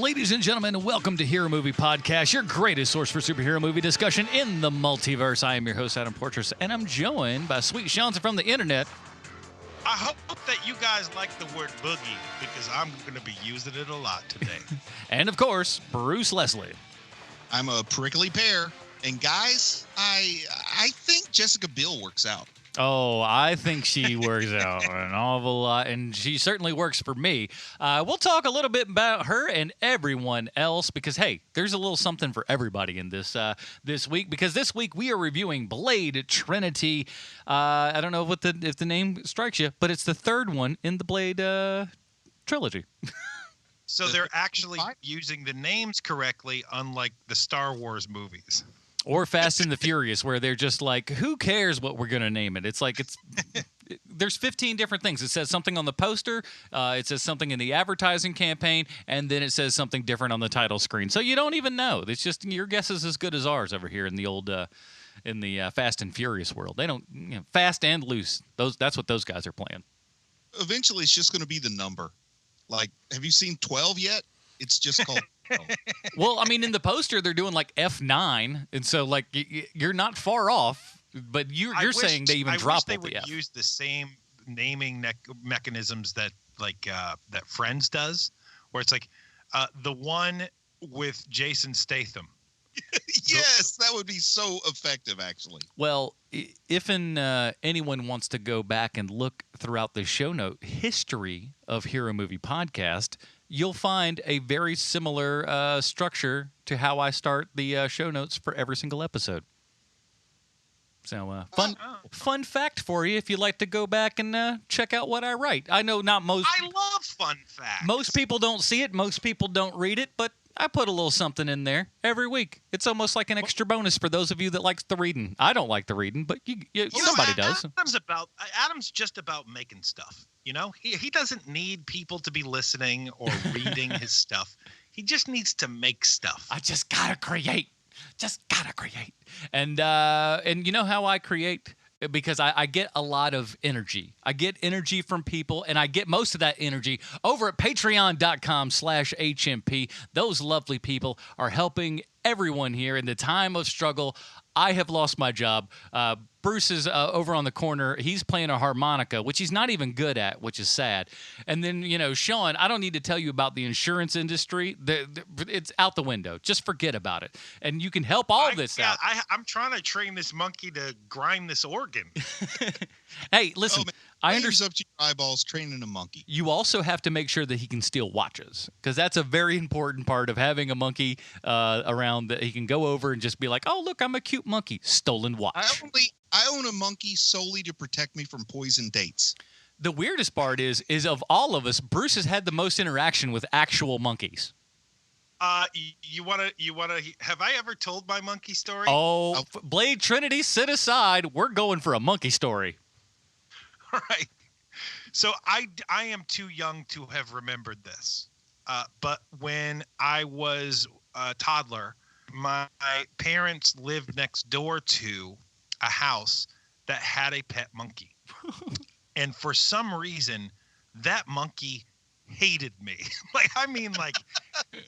Ladies and gentlemen, welcome to Hero Movie Podcast, your greatest source for superhero movie discussion in the multiverse. I am your host, Adam Portrais, and I'm joined by Sweet Seanza from the internet. I hope that you guys like the word boogie because I'm going to be using it a lot today. And, of course, Bruce Leslie. I'm a prickly pear. And, guys, I think Jessica Biel works out. Oh, I think she works out an awful lot, and she certainly works for me. We'll talk a little bit about her and everyone else because, hey, there's a little something for everybody in this week. Because this week we are reviewing Blade Trinity. I don't know if the name strikes you, but it's the third one in the Blade trilogy. So they're actually using the names correctly, unlike the Star Wars movies. Or Fast and the Furious, where they're just like, who cares what we're going to name it? It's like there's 15 different things. It says something on the poster, it says something in the advertising campaign, and then it says something different on the title screen. So you don't even know. It's just your guess is as good as ours over here in the old Fast and Furious world. They don't fast and loose. That's what those guys are playing. Eventually, it's just going to be the number. Like, have you seen 12 yet? It's just called. Well, I mean, in the poster, they're doing like F9, and so like you're not far off. But you're saying they even drop they the would F. use the same naming mechanisms that that Friends does, where it's like the one with Jason Statham. Yes, that would be so effective, actually. Well, if anyone wants to go back and look throughout the show note history of Hero Movie Podcast, you'll find a very similar structure to how I start the show notes for every single episode. So, fun fact for you if you'd like to go back and check out what I write. I know not most. I love fun facts. Most people don't see it. Most people don't read it, but I put a little something in there every week. It's almost like an extra bonus for those of you that likes the reading. I don't like the reading, but somebody does. Adam's just about making stuff. You know, he doesn't need people to be listening or reading his stuff. He just needs to make stuff. I just gotta create. And you know how I create? Because I get a lot of energy. I get energy from people, and I get most of that energy over at patreon.com/HMP. Those lovely people are helping everyone here in the time of struggle. I have lost my job. Bruce is over on the corner. He's playing a harmonica, which he's not even good at, which is sad. And then, Sean, I don't need to tell you about the insurance industry. It's out the window. Just forget about it. And you can help all this out. I'm trying to train this monkey to grind this organ. Hey, listen. I understand. Up to your eyeballs training a monkey. You also have to make sure that he can steal watches, because that's a very important part of having a monkey around that he can go over and just be like, oh, look, I'm a cute monkey. Stolen watch. I own a monkey solely to protect me from poison dates. The weirdest part is of all of us, Bruce has had the most interaction with actual monkeys. You wanna? Have I ever told my monkey story? Oh, Blade Trinity, sit aside. We're going for a monkey story. All right. So I am too young to have remembered this. But when I was a toddler, my parents lived next door to a house that had a pet monkey. And for some reason, that monkey hated me.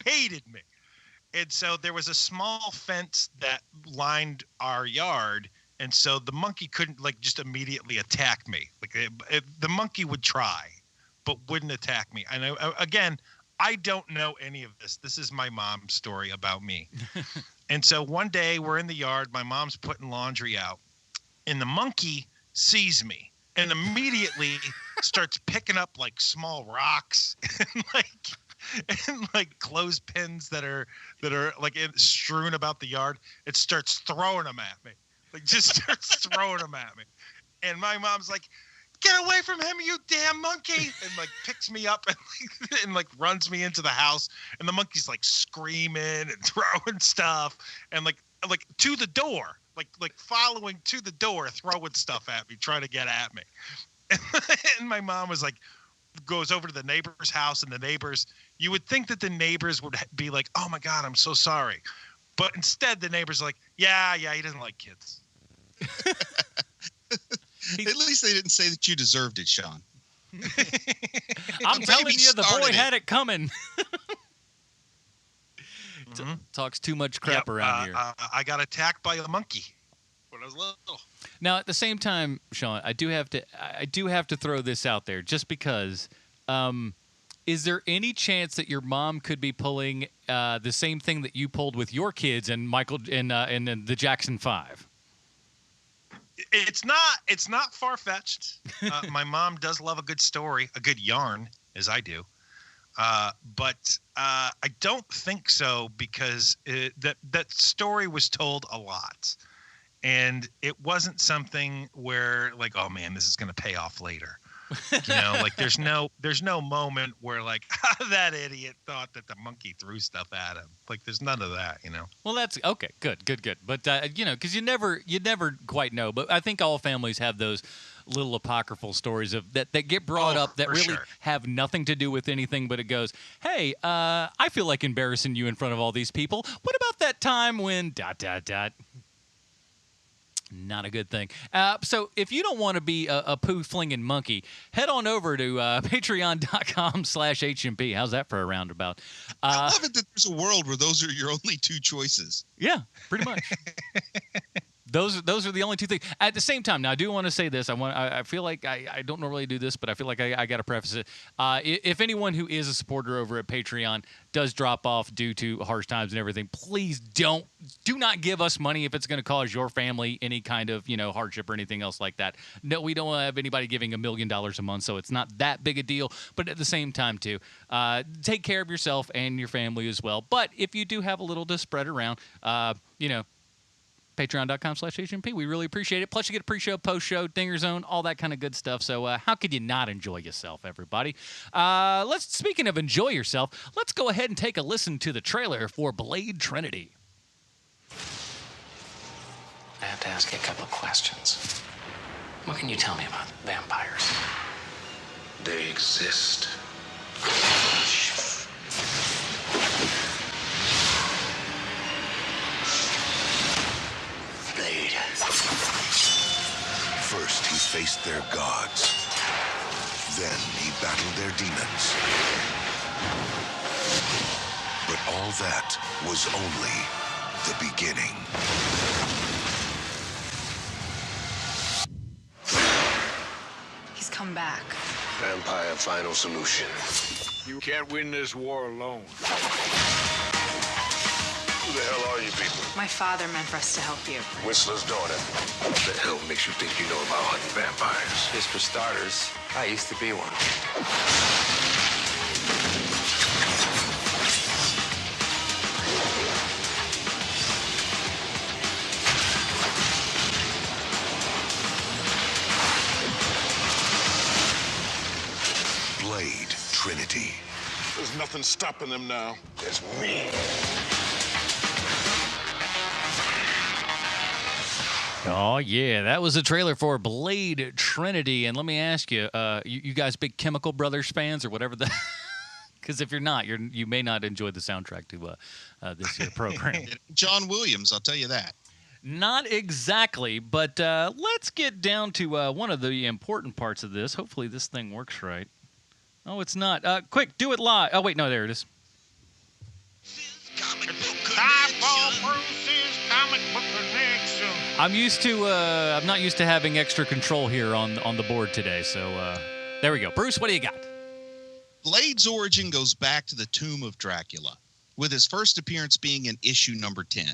Hated me. And so there was a small fence that lined our yard. And so the monkey couldn't just immediately attack me. The monkey would try, but wouldn't attack me. And again, I don't know any of this. This is my mom's story about me. And so one day we're in the yard. My mom's putting laundry out. And the monkey sees me and immediately starts picking up small rocks and clothespins that are strewn about the yard. It starts throwing them at me. Just starts throwing them at me. And my mom's like, get away from him, you damn monkey. And picks me up and runs me into the house. And the monkey's screaming and throwing stuff and to the door. Following to the door, throwing stuff at me, trying to get at me. And my mom was goes over to the neighbor's house, and the neighbors, you would think that the neighbors would be like, oh my God, I'm so sorry. But instead, the neighbors are like, yeah, he doesn't like kids. At least they didn't say that you deserved it, Sean. I'm telling you, the boy had it coming. Talks too much crap around here. I got attacked by a monkey when I was little. Now, at the same time, Sean, I do have to throw this out there just because. Is there any chance that your mom could be pulling the same thing that you pulled with your kids and Michael in the Jackson 5? It's not far-fetched. My mom does love a good story, a good yarn, as I do. But I don't think so because that story was told a lot. And it wasn't something where like, oh man, this is going to pay off later. Like there's no moment where like that idiot thought that the monkey threw stuff at him. Like there's none of that, Well, that's okay. Good. But because you never quite know. But I think all families have those little apocryphal stories of that get brought up that really have nothing to do with anything. But it goes, hey, I feel like embarrassing you in front of all these people. What about that time when ... Not a good thing. So if you don't want to be a poo-flinging monkey, head on over to patreon.com/HMP. How's that for a roundabout? I love it that there's a world where those are your only two choices. Yeah, pretty much. Those are the only two things. At the same time, now I do want to say this. I feel like I don't normally do this, but I feel like I got to preface it. If anyone who is a supporter over at Patreon does drop off due to harsh times and everything, please do not give us money if it's going to cause your family any kind of hardship or anything else like that. No, we don't have anybody giving $1 million a month, so it's not that big a deal. But at the same time, too, take care of yourself and your family as well. But if you do have a little to spread around, Patreon.com/HMP. We really appreciate it. Plus, you get a pre-show, post-show, Dinger Zone, all that kind of good stuff. So how could you not enjoy yourself, everybody? Speaking of enjoy yourself, let's go ahead and take a listen to the trailer for Blade Trinity. I have to ask you a couple of questions. What can you tell me about vampires? They exist. First, he faced their gods. Then he battled their demons. But all that was only the beginning. He's come back. Vampire final solution. You can't win this war alone. Who the hell are you people? My father meant for us to help you. Whistler's daughter. What the hell makes you think you know about hunting vampires? Just for starters, I used to be one. Blade Trinity. There's nothing stopping them now. There's me. Oh, yeah. That was a trailer for Blade Trinity. And let me ask you, you guys big Chemical Brothers fans or whatever the... Because if you're not, you may not enjoy the soundtrack to this year's program. John Williams, I'll tell you that. Not exactly, but let's get down to one of the important parts of this. Hopefully this thing works right. Oh, it's not. Quick, do it live. Oh, wait, no, there it is. I'm not used to having extra control here on the board today, so there we go. Bruce, what do you got? Blade's origin goes back to the Tomb of Dracula, with his first appearance being in issue number 10.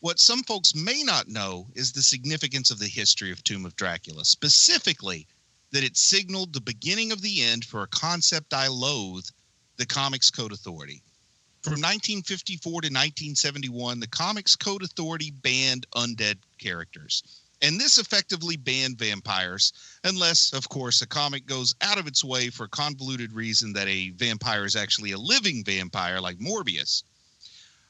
What some folks may not know is the significance of the history of Tomb of Dracula, specifically that it signaled the beginning of the end for a concept I loathe, the Comics Code Authority. From 1954 to 1971, the Comics Code Authority banned undead characters. And this effectively banned vampires, unless, of course, a comic goes out of its way for a convoluted reason that a vampire is actually a living vampire like Morbius.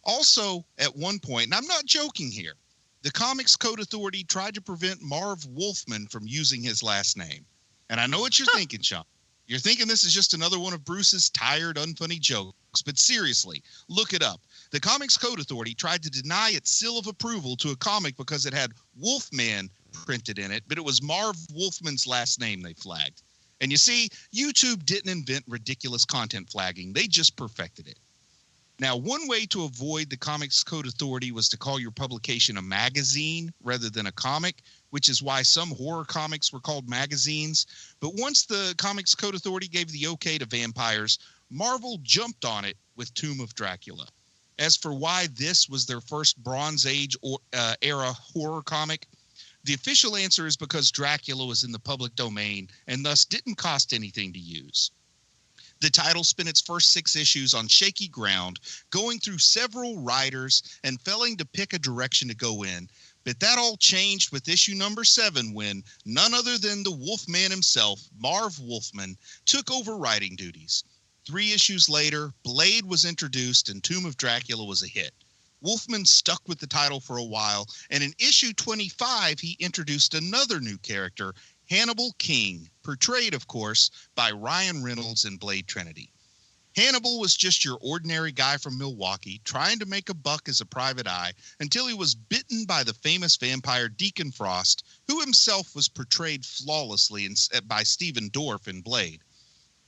Also, at one point, and I'm not joking here, the Comics Code Authority tried to prevent Marv Wolfman from using his last name. And I know what you're thinking, Sean. You're thinking this is just another one of Bruce's tired, unfunny jokes. But seriously, look it up. The Comics Code Authority tried to deny its seal of approval to a comic because it had Wolfman printed in it, but it was Marv Wolfman's last name they flagged. And you see, YouTube didn't invent ridiculous content flagging. They just perfected it. Now, one way to avoid the Comics Code Authority was to call your publication a magazine rather than a comic, which is why some horror comics were called magazines. But once the Comics Code Authority gave the okay to vampires, Marvel jumped on it with Tomb of Dracula. As for why this was their first Bronze Age era horror comic, the official answer is because Dracula was in the public domain and thus didn't cost anything to use. The title spent its first 6 issues on shaky ground, going through several writers and failing to pick a direction to go in. But that all changed with issue number 7 when none other than the Wolfman himself, Marv Wolfman, took over writing duties. 3 issues later, Blade was introduced and Tomb of Dracula was a hit. Wolfman stuck with the title for a while, and in issue 25, he introduced another new character, Hannibal King, portrayed, of course, by Ryan Reynolds in Blade Trinity. Hannibal was just your ordinary guy from Milwaukee, trying to make a buck as a private eye, until he was bitten by the famous vampire Deacon Frost, who himself was portrayed flawlessly by Stephen Dorff in Blade.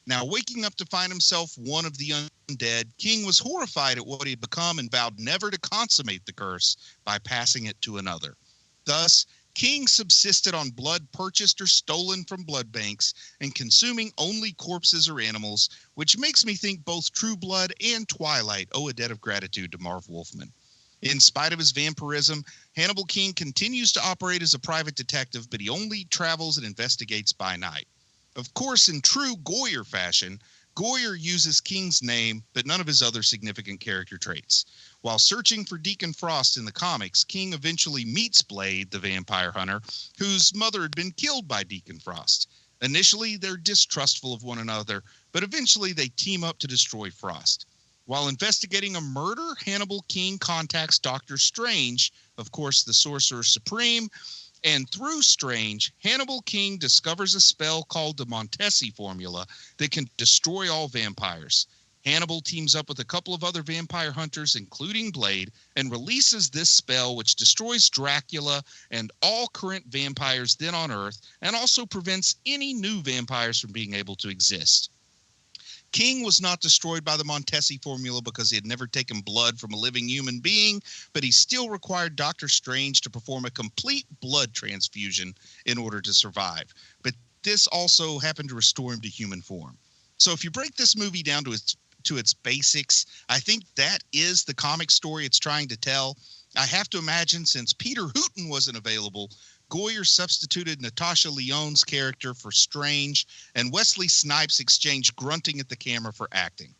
Now, waking up to find himself one of the undead, King was horrified at what he had become and vowed never to consummate the curse by passing it to another. Thus, King subsisted on blood purchased or stolen from blood banks and consuming only corpses or animals, which makes me think both True Blood and Twilight owe a debt of gratitude to Marv Wolfman. In spite of his vampirism, Hannibal King continues to operate as a private detective, but he only travels and investigates by night. Of course, in true Goyer fashion, Goyer uses King's name, but none of his other significant character traits. While searching for Deacon Frost in the comics, King eventually meets Blade, the vampire hunter, whose mother had been killed by Deacon Frost. Initially, they're distrustful of one another, but eventually they team up to destroy Frost. While investigating a murder, Hannibal King contacts Dr. Strange, of course the Sorcerer Supreme, and through Strange, Hannibal King discovers a spell called the Montesi Formula that can destroy all vampires. Hannibal teams up with a couple of other vampire hunters, including Blade, and releases this spell which destroys Dracula and all current vampires then on Earth, and also prevents any new vampires from being able to exist. King was not destroyed by the Montesi formula because he had never taken blood from a living human being, but he still required Dr. Strange to perform a complete blood transfusion in order to survive. But this also happened to restore him to human form. So if you break this movie down to its basics, I think that is the comic story it's trying to tell. I have to imagine since Peter Hooton wasn't available, Goyer substituted Natasha Lyonne's character for Strange, and Wesley Snipes exchanged grunting at the camera for acting.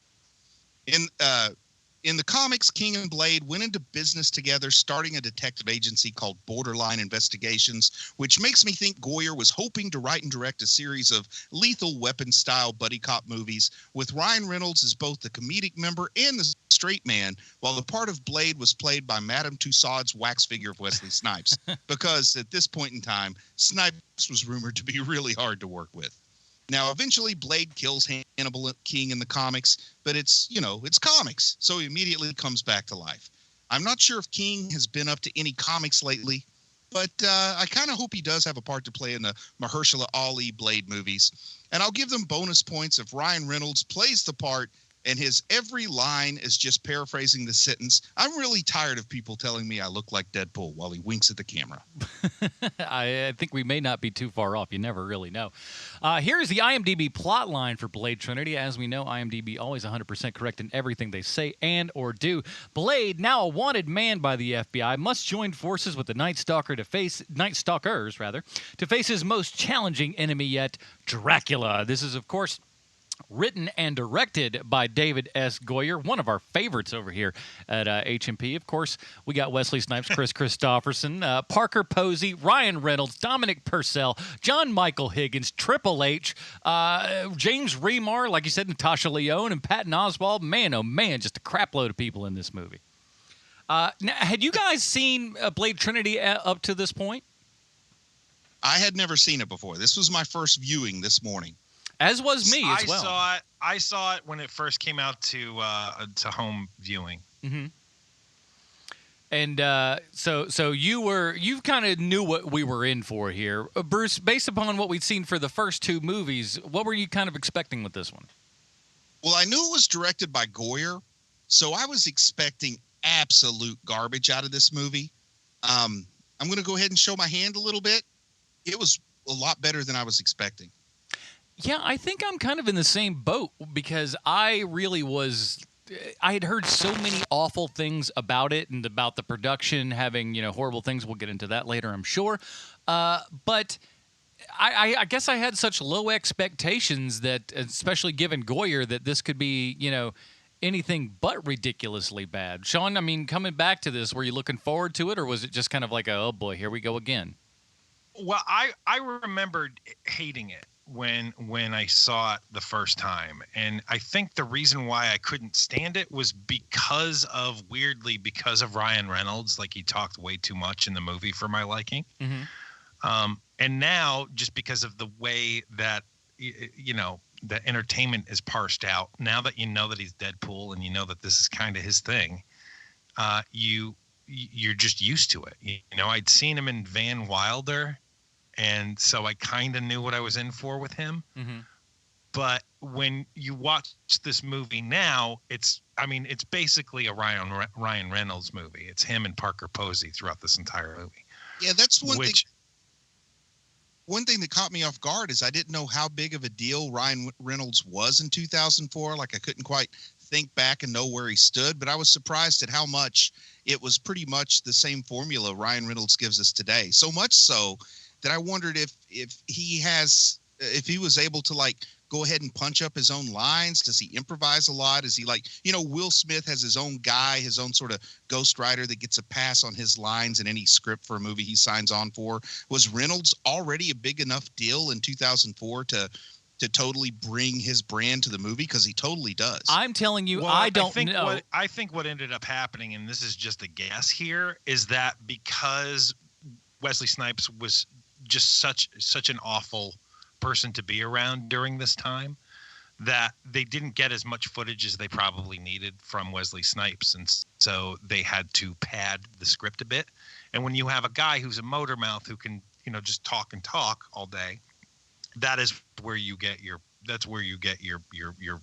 In the comics, King and Blade went into business together, starting a detective agency called Borderline Investigations, which makes me think Goyer was hoping to write and direct a series of Lethal Weapon-style buddy cop movies, with Ryan Reynolds as both the comedic member and the straight man, while the part of Blade was played by Madame Tussauds wax figure of Wesley Snipes, because at this point in time, Snipes was rumored to be really hard to work with. Now, eventually, Blade kills Hannibal King in the comics, but it's comics, so he immediately comes back to life. I'm not sure if King has been up to any comics lately, but I kind of hope he does have a part to play in the Mahershala Ali Blade movies. And I'll give them bonus points if Ryan Reynolds plays the part and his every line is just paraphrasing the sentence, "I'm really tired of people telling me I look like Deadpool," while he winks at the camera. I think we may not be too far off. You never really know. Here's the IMDb plot line for Blade Trinity. As we know, IMDb always 100% correct in everything they say and or do. Blade, now a wanted man by the FBI, must join forces with the Night Stalkers to face his most challenging enemy yet, Dracula. This is, of course, written and directed by David S. Goyer, one of our favorites over here at H&P. Of course, we got Wesley Snipes, Chris Christopherson, Parker Posey, Ryan Reynolds, Dominic Purcell, John Michael Higgins, Triple H, James Remar, like you said, Natasha Lyonne, and Patton Oswalt. Man, oh man, just a crap load of people in this movie. Now, had you guys seen Blade Trinity up to this point? I had never seen it before. This was my first viewing this morning. As was me as well. I saw it when it first came out to home viewing. Mm-hmm. And so you kind of knew what we were in for here, Bruce. Based upon what we'd seen for the first 2 movies, what were you kind of expecting with this one? Well, I knew it was directed by Goyer, So I was expecting absolute garbage out of this movie. I'm going to go ahead and show my hand a little bit. It was a lot better than I was expecting. Yeah, I think I'm kind of in the same boat because I had heard so many awful things about it and about the production having, horrible things. We'll get into that later, I'm sure. But I guess I had such low expectations that, especially given Goyer, that this could be, anything but ridiculously bad. Sean, I mean, coming back to this, were you looking forward to it, or was it just kind of like, oh boy, here we go again? Well, I remembered hating it when I saw it the first time, and I think the reason why I couldn't stand it was because of Ryan Reynolds. Like, he talked way too much in the movie for my liking. Mm-hmm. And now, just because of the way that the entertainment is parsed out, now that you know that he's Deadpool and you know that this is kind of his thing, you're just used to it. I'd seen him in Van Wilder, and so I kind of knew what I was in for with him. Mm-hmm. But when you watch this movie now, it's basically a Ryan Reynolds movie. It's him and Parker Posey throughout this entire movie. Yeah, that's one thing. One thing that caught me off guard is I didn't know how big of a deal Ryan Reynolds was in 2004. Like, I couldn't quite think back and know where he stood, but I was surprised at how much it was pretty much the same formula Ryan Reynolds gives us today. So much so that I wondered if he was able to, like, go ahead and punch up his own lines. Does he improvise a lot? Is he like, Will Smith has his own guy, his own sort of ghostwriter that gets a pass on his lines in any script for a movie he signs on for. Was Reynolds already a big enough deal in 2004 to totally bring his brand to the movie? Because he totally does. I'm telling you, well, I don't know. I think what ended up happening, and this is just a guess here, is that because Wesley Snipes was just such an awful person to be around during this time, that they didn't get as much footage as they probably needed from Wesley Snipes, and so they had to pad the script a bit. And when you have a guy who's a motor mouth who can just talk and talk all day, that is where you get your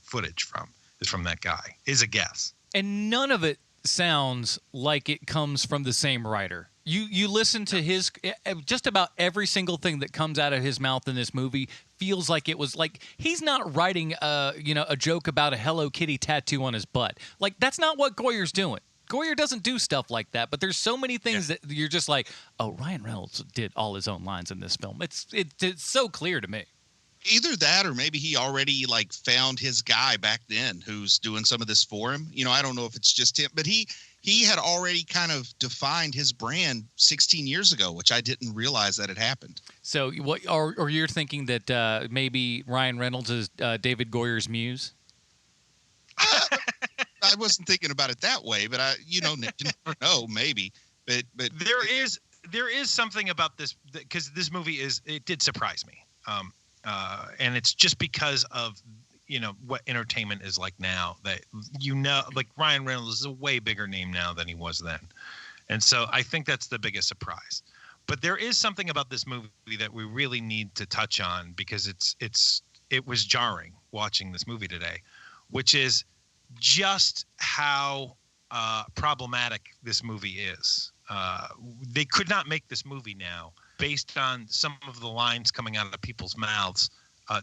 footage from, is from that guy, is a guess. And none of it sounds like it comes from the same writer. You listen to his, just about every single thing that comes out of his mouth in this movie feels like it was like he's not writing a joke about a Hello Kitty tattoo on his butt. Like, that's not what Goyer's doing. Goyer doesn't do stuff like that, but there's so many things that you're just like, oh, Ryan Reynolds did all his own lines in this film. It's so clear to me. Either that, or maybe he already found his guy back then who's doing some of this for him. I don't know if it's just him, but he had already kind of defined his brand 16 years ago, which I didn't realize that had happened. So what, or you're thinking that maybe Ryan Reynolds is David Goyer's muse? I wasn't thinking about it that way, but you never know, maybe. But there is something about this, because this movie it did surprise me. And it's just because of what entertainment is like now, that like Ryan Reynolds is a way bigger name now than he was then, and so I think that's the biggest surprise. But there is something about this movie that we really need to touch on, because it was jarring watching this movie today, which is just how problematic this movie is. They could not make this movie now based on some of the lines coming out of people's mouths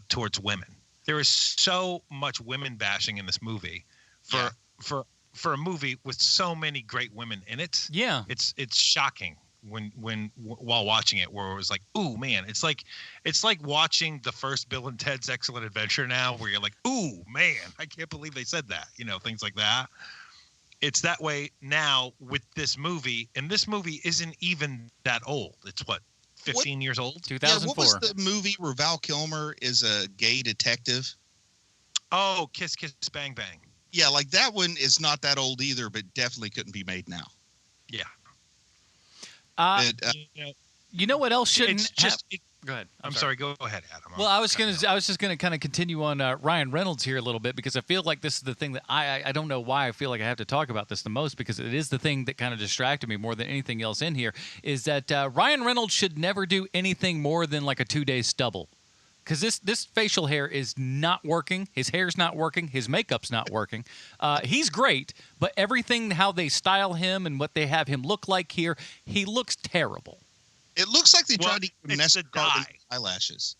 towards women. There is so much women bashing in this movie for a movie with so many great women in it. Yeah, it's shocking while watching it, where it was like, ooh man, it's like watching the first Bill and Ted's Excellent Adventure now, where you're like, ooh man, I can't believe they said that, things like that. It's that way now with this movie, and this movie isn't even that old. It's 15 years old? 2004. Yeah, what was the movie where Val Kilmer is a gay detective? Oh, Kiss Kiss Bang Bang. Yeah, like that one is not that old either, but definitely couldn't be made now. Yeah. You know what else shouldn't Go ahead. I'm sorry. Go ahead, Adam. Well, I was just gonna kind of continue on Ryan Reynolds here a little bit, because I feel like this is the thing that I don't know why I feel like I have to talk about this the most, because it is the thing that kind of distracted me more than anything else in here, is that Ryan Reynolds should never do anything more than like a 2-day stubble. because this facial hair is not working. His hair's not working. His makeup's not working. He's great, but everything, how they style him and what they have him look like here, he looks terrible. It looks like they tried to mess the with Carlin's dye. eyelashes.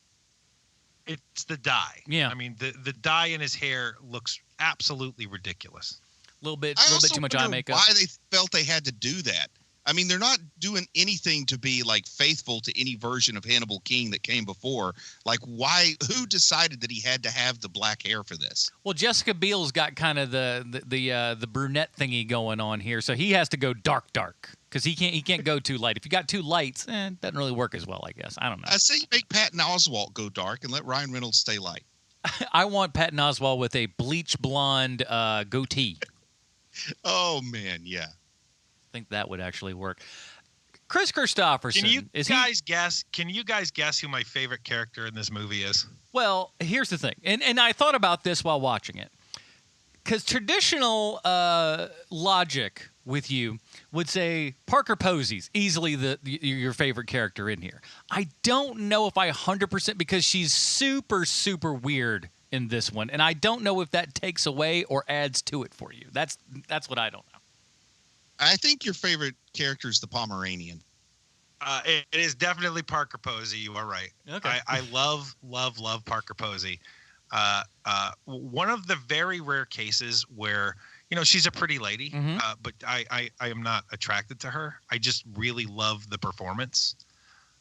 It's the dye. Yeah. I mean, the dye in his hair looks absolutely ridiculous. A little bit I also too much eye wonder makeup. why they felt they had to do that. I mean, they're not doing anything to be like faithful to any version of Hannibal King that came before. Like, why? Who decided that he had to have the black hair for this? Well, Jessica Biel's got kind of the brunette thingy going on here, so he has to go dark because he can't go too light. If you got too lights, it doesn't really work as well, I guess. I don't know. I say you make Patton Oswalt go dark and let Ryan Reynolds stay light. I want Patton Oswalt with a bleach blonde goatee. Oh man, yeah. I think that would actually work. Chris Christopherson. Can you guys guess who my favorite character in this movie is? Well, here's the thing, and I thought about this while watching it, because traditional logic with you would say Parker Posey's easily your favorite character in here. I don't know if I 100%, because she's super, super weird in this one, and I don't know if that takes away or adds to it for you. That's what I don't know. I think your favorite character is the Pomeranian. It is definitely Parker Posey. You are right. Okay. I love Parker Posey. One of the very rare cases where, she's a pretty lady, but I am not attracted to her. I just really love the performance.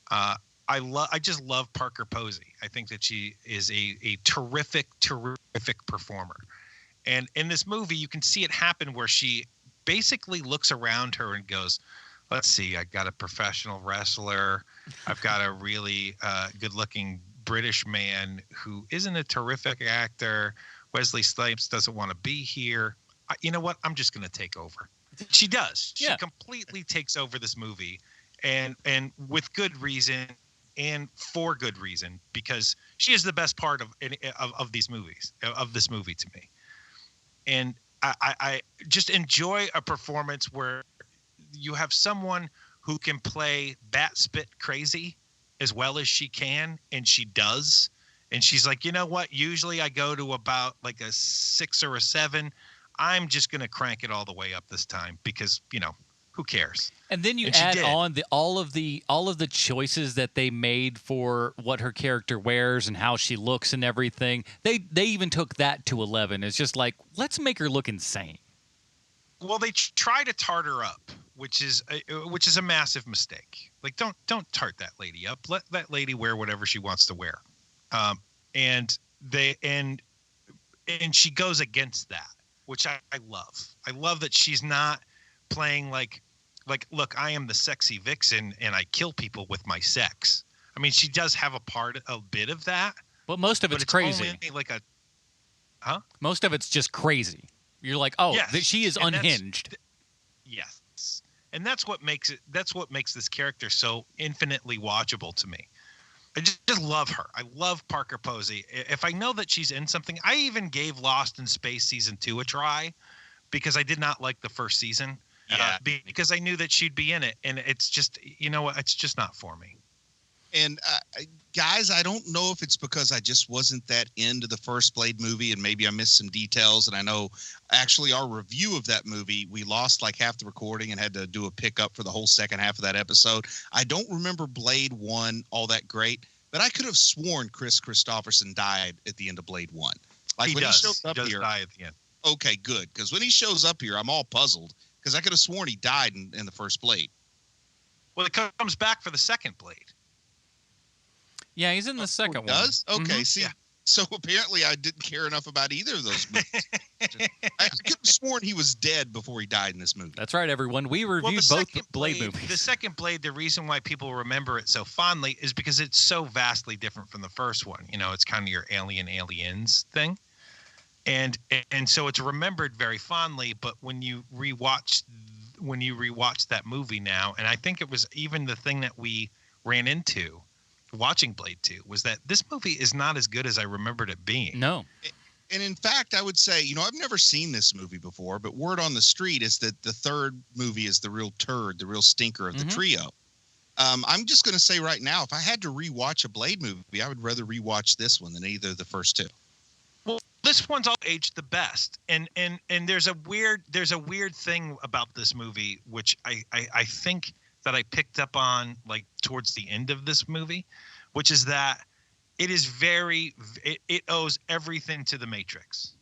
I just love Parker Posey. I think that she is a terrific performer. And in this movie, you can see it happen where she basically looks around her and goes, let's see, I got a professional wrestler. I've got a really good-looking British man who isn't a terrific actor. Wesley Snipes doesn't want to be here. You know what? I'm just going to take over. She does. She completely takes over this movie, and with good reason and for good reason, because she is the best part of these movies, of this movie to me. And I just enjoy a performance where you have someone who can play bat spit crazy as well as she can, and she does. And she's like, you know what? Usually I go to about like a 6 or a 7. I'm just going to crank it all the way up this time because, who cares? And then you add on all of the choices that they made for what her character wears and how she looks and everything. They even took that to 11. It's just like, let's make her look insane. Well, they try to tart her up, which is a massive mistake. Like, don't tart that lady up. Let that lady wear whatever she wants to wear. And she goes against that, which I love. I love that she's not playing like, look, I am the sexy vixen and I kill people with my sex. I mean, she does have a bit of that. But most of it's crazy. Most of it's just crazy. You're like, oh, yes. She is unhinged. Yes. And that's what makes this character so infinitely watchable to me. I just love her. I love Parker Posey. If I know that she's in something, I even gave Lost in Space season 2 a try because I did not like the first season. Yeah. Because I knew that she'd be in it, and it's just, it's just not for me. And guys, I don't know if it's because I just wasn't that into the first Blade movie, and maybe I missed some details. And I know actually our review of that movie, we lost like half the recording and had to do a pickup for the whole second half of that episode. I don't remember Blade 1 all that great, but I could have sworn Chris Christopherson died at the end of Blade 1. Like he when does. he shows up here, die at the end. Okay, good, because when he shows up here, I'm all puzzled because I could have sworn he died in the first Blade. Well, it comes back for the second Blade. Yeah, he's in the second one. Does? Okay, Mm-hmm. see, so apparently I didn't care enough about either of those movies. I could have sworn he was dead before he died in this movie. That's right, everyone. We reviewed both Blade movies. The second Blade, the reason why people remember it so fondly is because it's so vastly different from the first one. It's kind of your aliens thing. And so it's remembered very fondly, but when you rewatch that movie now, and I think it was even the thing that we ran into watching Blade 2 was that this movie is not as good as I remembered it being. No. And in fact, I would say, I've never seen this movie before, but word on the street is that the third movie is the real turd, the real stinker of the trio. I'm just going to say right now, if I had to rewatch a Blade movie, I would rather rewatch this one than either of the first two. Well, this one's all aged the best, and there's a weird thing about this movie, which I think that I picked up on like towards the end of this movie, which is that it is it owes everything to the Matrix,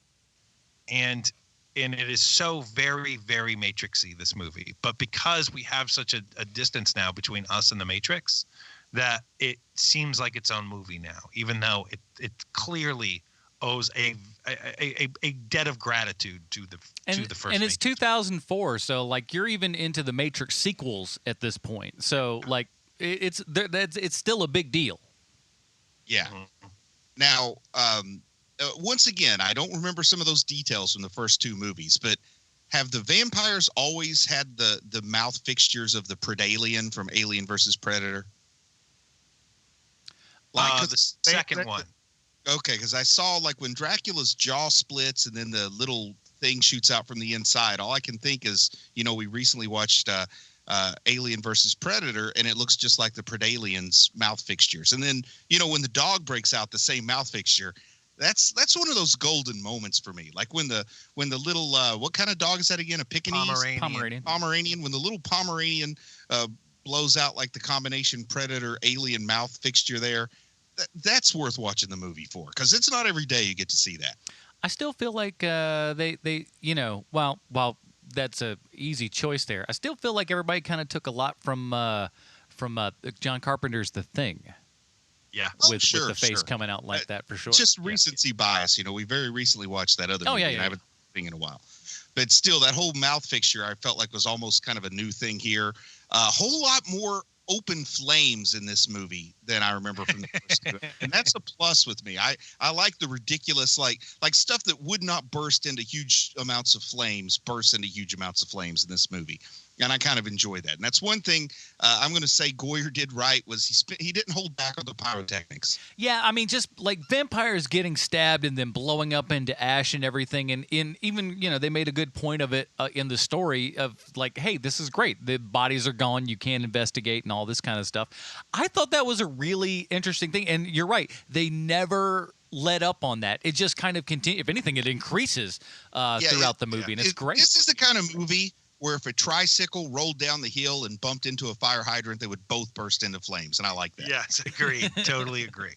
and it is so very, very Matrixy, this movie. But because we have such a distance now between us and the Matrix, that it seems like its own movie now, even though it clearly owes a debt of gratitude to the first. And it's 2004, so like you're even into the Matrix sequels at this point. So like it's still a big deal. Yeah. Mm-hmm. Now, once again, I don't remember some of those details from the first two movies, but have the vampires always had the mouth fixtures of the Predalien from Alien versus Predator? Like the second one. Okay, because I saw like when Dracula's jaw splits and then the little thing shoots out from the inside. All I can think is, we recently watched Alien versus Predator, and it looks just like the Predalien's mouth fixtures. And then, when the dog breaks out the same mouth fixture, that's one of those golden moments for me. Like when the little what kind of dog is that again? A Pekingese? Pomeranian. When the little Pomeranian blows out like the combination Predator Alien mouth fixture there. That's worth watching the movie for, because it's not every day you get to see that. I still feel like they while that's a easy choice there, I still feel like everybody kind of took a lot from John Carpenter's The Thing. Yeah, with the face coming out like that for sure. Just recency bias, we very recently watched that other movie. I haven't seen it in a while, but still, that whole mouth fixture I felt like was almost kind of a new thing here. A whole lot more open flames in this movie than I remember from the first two. And that's a plus with me. I like the ridiculous, like stuff that would not burst into huge amounts of flames, burst into huge amounts of flames in this movie. And I kind of enjoy that. And that's one thing I'm going to say Goyer did right, was he didn't hold back on the pyrotechnics. Yeah, I mean, just like vampires getting stabbed and then blowing up into ash and everything. And even, they made a good point of it in the story of like, hey, this is great. The bodies are gone. You can't investigate and all this kind of stuff. I thought that was a really interesting thing. And you're right. They never let up on that. It just kind of continues. If anything, it increases throughout the movie. And it's great. This is the kind of movie where if a tricycle rolled down the hill and bumped into a fire hydrant, they would both burst into flames, and I like that. Yes, agree. Totally agree.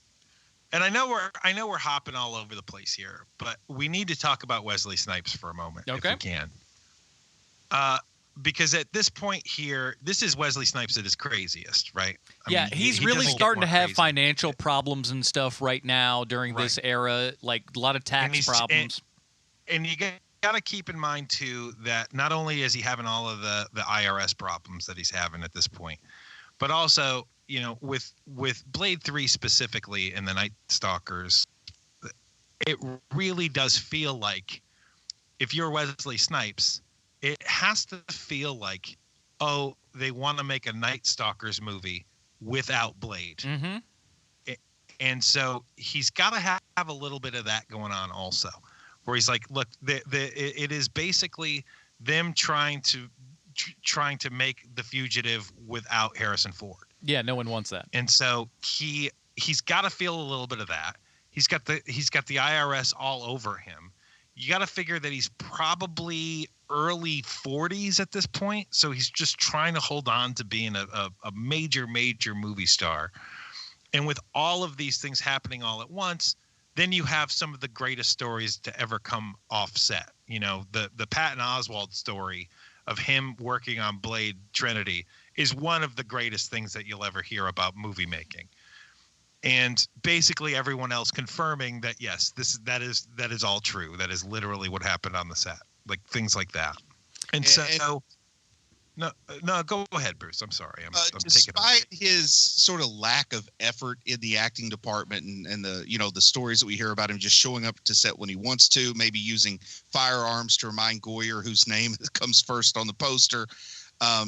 And I know we're hopping all over the place here, but we need to talk about Wesley Snipes for a moment, if we can. Because at this point here, this is Wesley Snipes at his craziest, right? I mean, he's really starting to have financial problems and stuff right now during this era, like a lot of tax problems. And you got to keep in mind too that not only is he having all of the IRS problems that he's having at this point, but also with Blade 3 specifically and the Night Stalkers, it really does feel like if you're Wesley Snipes, it has to feel like, oh, they want to make a Night Stalkers movie without Blade. Mm-hmm. And so he's got to have a little bit of that going on also, where he's like, look, it is basically them trying to make The Fugitive without Harrison Ford. Yeah, no one wants that. And so he's got to feel a little bit of that. He's got the IRS all over him. You got to figure that he's probably early 40s at this point, so he's just trying to hold on to being a major movie star. And with all of these things happening all at once, then you have some of the greatest stories to ever come off set. The Patton Oswalt story of him working on Blade Trinity is one of the greatest things that you'll ever hear about movie making. And basically everyone else confirming that, yes, that is all true. That is literally what happened on the set, like things like that. No, go ahead, Bruce. I'm sorry. I'm despite his sort of lack of effort in the acting department and the stories that we hear about him just showing up to set when he wants to, maybe using firearms to remind Goyer whose name comes first on the poster,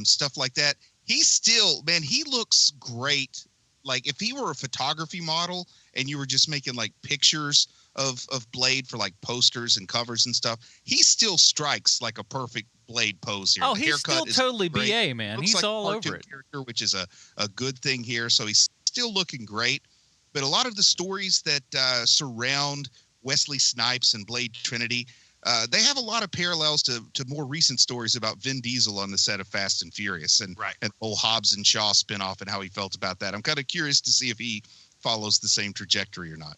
stuff like that. He's still, man, he looks great. Like if he were a photography model and you were just making like pictures of Blade for like posters and covers and stuff, he still strikes like a perfect Blade pose here. Oh, The he's haircut still is totally great. BA, man. Looks He's like all a over cartoon it. character, which is a good thing here. So he's still looking great. But a lot of the stories that surround Wesley Snipes and Blade Trinity, they have a lot of parallels to more recent stories about Vin Diesel on the set of Fast and Furious and old Hobbs and Shaw spinoff and how he felt about that. I'm kind of curious to see if he follows the same trajectory or not.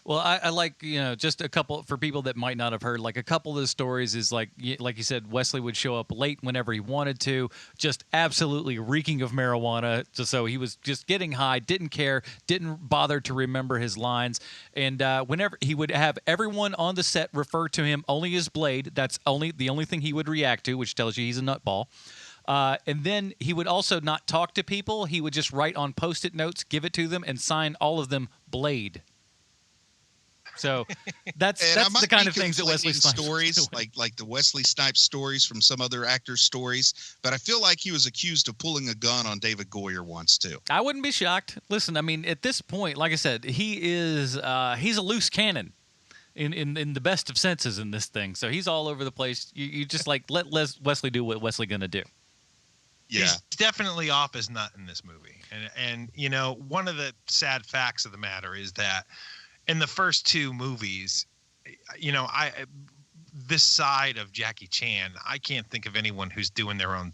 Well, I like, just a couple for people that might not have heard, like a couple of the stories is like you said, Wesley would show up late whenever he wanted to, just absolutely reeking of marijuana. So he was just getting high, didn't care, didn't bother to remember his lines. And whenever he would have everyone on the set refer to him only as Blade, that's the only thing he would react to, which tells you he's a nutball. And then he would also not talk to people. He would just write on Post-it notes, give it to them, and sign all of them Blade. So that's the kind of things that Wesley Snipes stories like the Wesley Snipes stories from some other actors' stories, but I feel like he was accused of pulling a gun on David Goyer once too. I wouldn't be shocked. Listen, I mean, at this point, like I said, he's a loose cannon in the best of senses in this thing. So he's all over the place. You just like let Wesley do what Wesley gonna do. Yeah, he's definitely off his nut in this movie, and one of the sad facts of the matter is that in the first two movies, this side of Jackie Chan, I can't think of anyone who's doing their own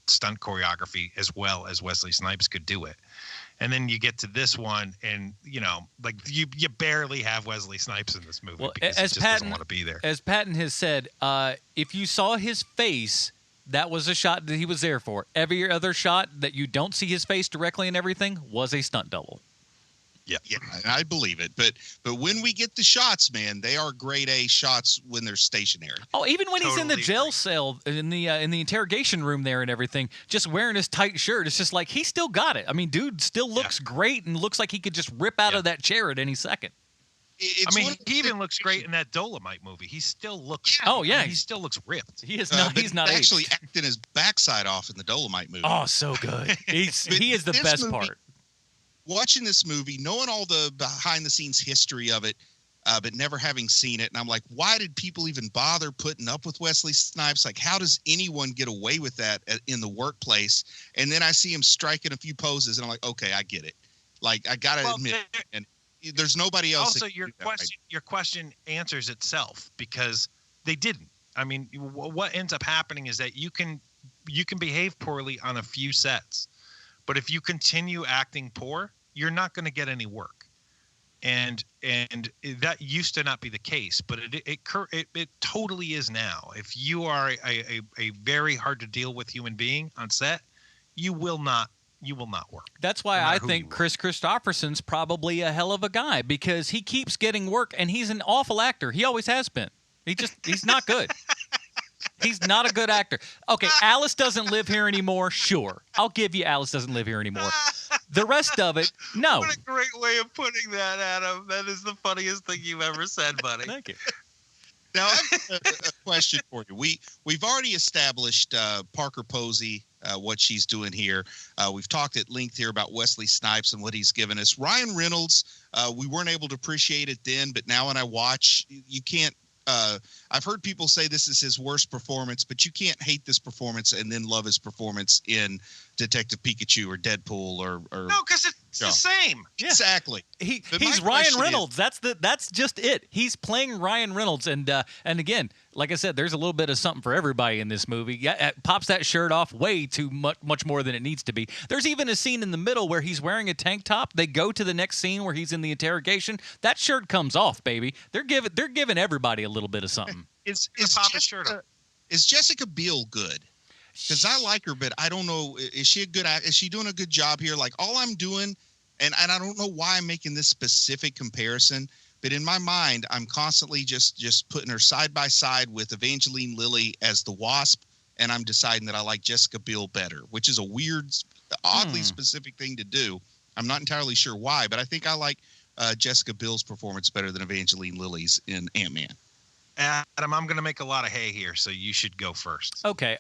stunt choreography as well as Wesley Snipes could do it. And then you get to this one, and you barely have Wesley Snipes in this movie because he just doesn't want to be there. As Patton has said, if you saw his face, that was a shot that he was there for. Every other shot that you don't see his face directly and everything was a stunt double. Yeah, I believe it. But when we get the shots, man, they are grade A shots when they're stationary. Oh, even when he's in the jail cell, in the interrogation room there and everything, just wearing his tight shirt, it's just like he still got it. I mean, dude still looks great and looks like he could just rip out of that chair at any second. He even looks great in that Dolomite movie. He still looks. Oh yeah, he still looks ripped. He is not. He's not actually aged. acting his backside off in the Dolomite movie. Oh, so good. He is the best part. Watching this movie, knowing all the behind-the-scenes history of it, but never having seen it, and I'm like, why did people even bother putting up with Wesley Snipes? Like, how does anyone get away with that in the workplace? And then I see him striking a few poses, and I'm like, okay, I get it. Like, I gotta admit, and there's nobody else. Also, your question answers itself because they didn't. I mean, what ends up happening is that you can behave poorly on a few sets, but if you continue acting poor, you're not going to get any work. And that used to not be the case, but it totally is now. If you are a very hard to deal with human being on set, you will not work. That's why I think Chris Christopherson's probably a hell of a guy because he keeps getting work and he's an awful actor. He always has been. He's not good. He's not a good actor. Okay, Alice doesn't live here anymore. Sure. I'll give you Alice doesn't live here anymore. The rest of it, no. What a great way of putting that, Adam. That is the funniest thing you've ever said, buddy. Thank you. Now, I have a question for you. We've already established Parker Posey, what she's doing here. We've talked at length here about Wesley Snipes and what he's given us. Ryan Reynolds, we weren't able to appreciate it then, but now when I watch, you can't. I've heard people say this is his worst performance, but you can't hate this performance and then love his performance in Detective Pikachu or Deadpool or no, because it's the same. Yeah. Exactly. He's Ryan Reynolds. That's just it. He's playing Ryan Reynolds, and again, like I said, there's a little bit of something for everybody in this movie. Yeah, pops that shirt off way too much more than it needs to be. There's even a scene in the middle where he's wearing a tank top. They go to the next scene where he's in the interrogation. That shirt comes off, baby. They're giving everybody a little bit of something. Is Jessica Biel good? Because I like her, but I don't know. Is she doing a good job here? Like all I'm doing, and I don't know why I'm making this specific comparison, but in my mind, I'm constantly just putting her side by side with Evangeline Lilly as the Wasp, and I'm deciding that I like Jessica Biel better, which is a weird, oddly specific thing to do. I'm not entirely sure why, but I think I like Jessica Biel's performance better than Evangeline Lilly's in Ant-Man. Adam, I'm going to make a lot of hay here, so you should go first. Okay.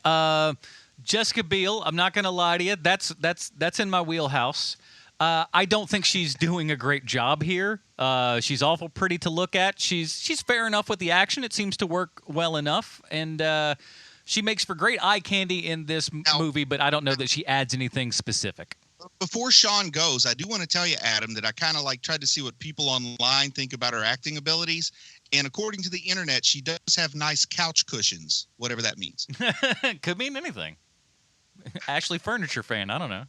Jessica Biel, I'm not going to lie to you. That's in my wheelhouse. I don't think she's doing a great job here. She's awful pretty to look at. She's fair enough with the action. It seems to work well enough, and she makes for great eye candy in this movie. But I don't know that she adds anything specific. Before Sean goes, I do want to tell you, Adam, that I kind of tried to see what people online think about her acting abilities. And according to the internet, she does have nice couch cushions, whatever that means. Could mean anything. Ashley Furniture fan. I don't know.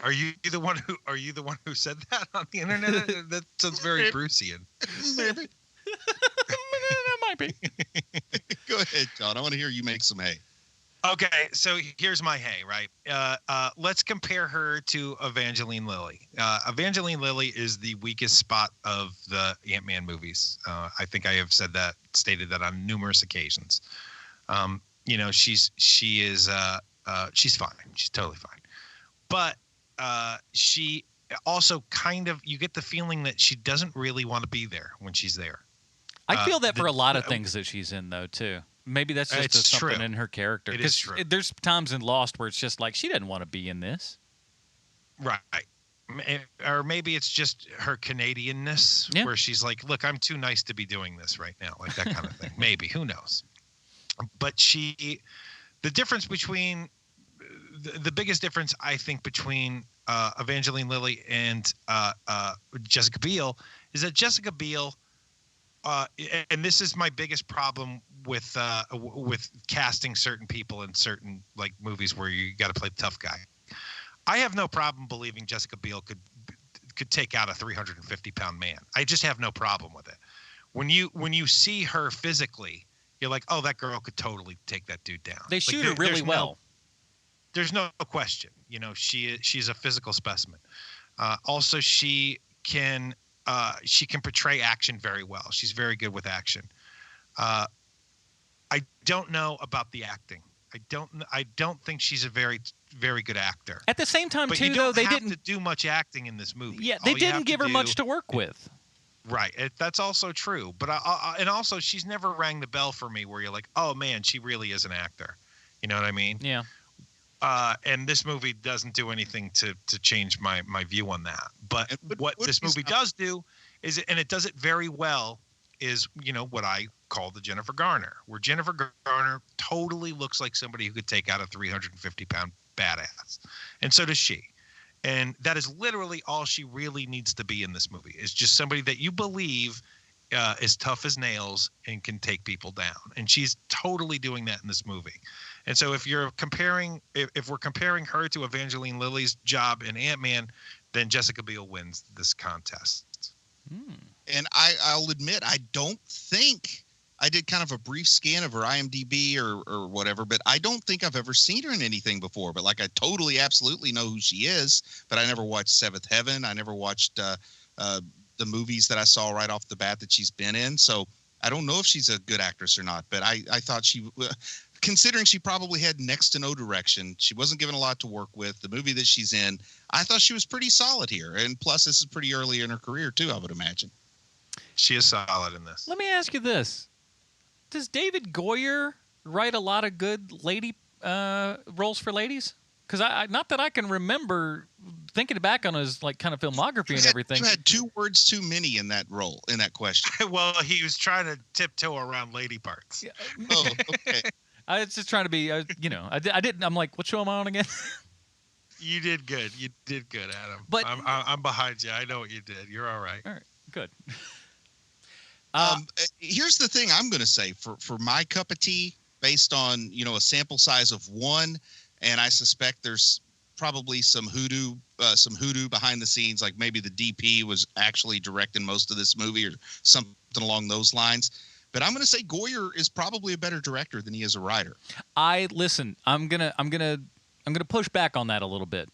Are you the one who said that on the internet? That sounds very Bruceian. Maybe. That might be. Go ahead, John. I want to hear you make some hay. Okay, so here's my hay, right? Let's compare her to Evangeline Lilly. Evangeline Lilly is the weakest spot of the Ant-Man movies. I think I have stated that on numerous occasions. She's fine. She's totally fine. But she also you get the feeling that she doesn't really want to be there when she's there. I feel that for a lot of things that she's in, though, too. Maybe that's just something in her character. It is true. There's times in Lost where it's just like she doesn't want to be in this. Right. Or maybe it's just her Canadianness, where she's like, look, I'm too nice to be doing this right now. Like that kind of thing. Maybe. Who knows? But the difference between the biggest difference, I think, between Evangeline Lilly and Jessica Biel is that Jessica Biel, and this is my biggest problem with casting certain people in certain movies where you got to play the tough guy. I have no problem believing Jessica Biel could take out a 350-pound man. I just have no problem with it. When you see her physically, you're like, oh, that girl could totally take that dude down. They shoot her really well. There's no question. She's a physical specimen. Also, she can portray action very well. She's very good with action. I don't know about the acting. I don't think she's a very, very good actor. At the same time, but too, you don't though, they have didn't to do much acting in this movie. Yeah, they didn't give her much to work with. Right, that's also true. But and also, she's never rang the bell for me where you're like, oh man, she really is an actor. You know what I mean? Yeah. And this movie doesn't do anything to change my view on that. But what this movie does do is, and it does it very well, is what I call the Jennifer Garner, where Jennifer Garner totally looks like somebody who could take out a 350-pound badass, and so does she. And that is literally all she really needs to be in this movie, is just somebody that you believe is tough as nails and can take people down. And she's totally doing that in this movie. And so if we're comparing her to Evangeline Lilly's job in Ant-Man, then Jessica Biel wins this contest. And I'll admit, I don't think I did kind of a brief scan of her IMDb or whatever, but I don't think I've ever seen her in anything before. But I totally, absolutely know who she is, but I never watched Seventh Heaven. I never watched the movies that I saw right off the bat that she's been in. So I don't know if she's a good actress or not, but I thought she, considering she probably had next to no direction, she wasn't given a lot to work with. The movie that she's in, I thought she was pretty solid here. And plus, this is pretty early in her career, too, I would imagine. She is solid in this. Let me ask you this. Does David Goyer write a lot of good lady roles for ladies? Because I not that I can remember thinking back on his kind of filmography and everything. You had 2 words too many in that role, in that question. Well, he was trying to tiptoe around lady parts. Yeah. Oh, okay. I was just trying to be, I didn't. I'm like, what show am I on again? You did good. You did good, Adam. But I'm behind you. I know what you did. You're all right. All right, good. Here's the thing I'm going to say for my cup of tea, based on a sample size of 1, and I suspect there's probably some hoodoo behind the scenes, like maybe the DP was actually directing most of this movie or something along those lines. But I'm going to say Goyer is probably a better director than he is a writer. I'm gonna push back on that a little bit,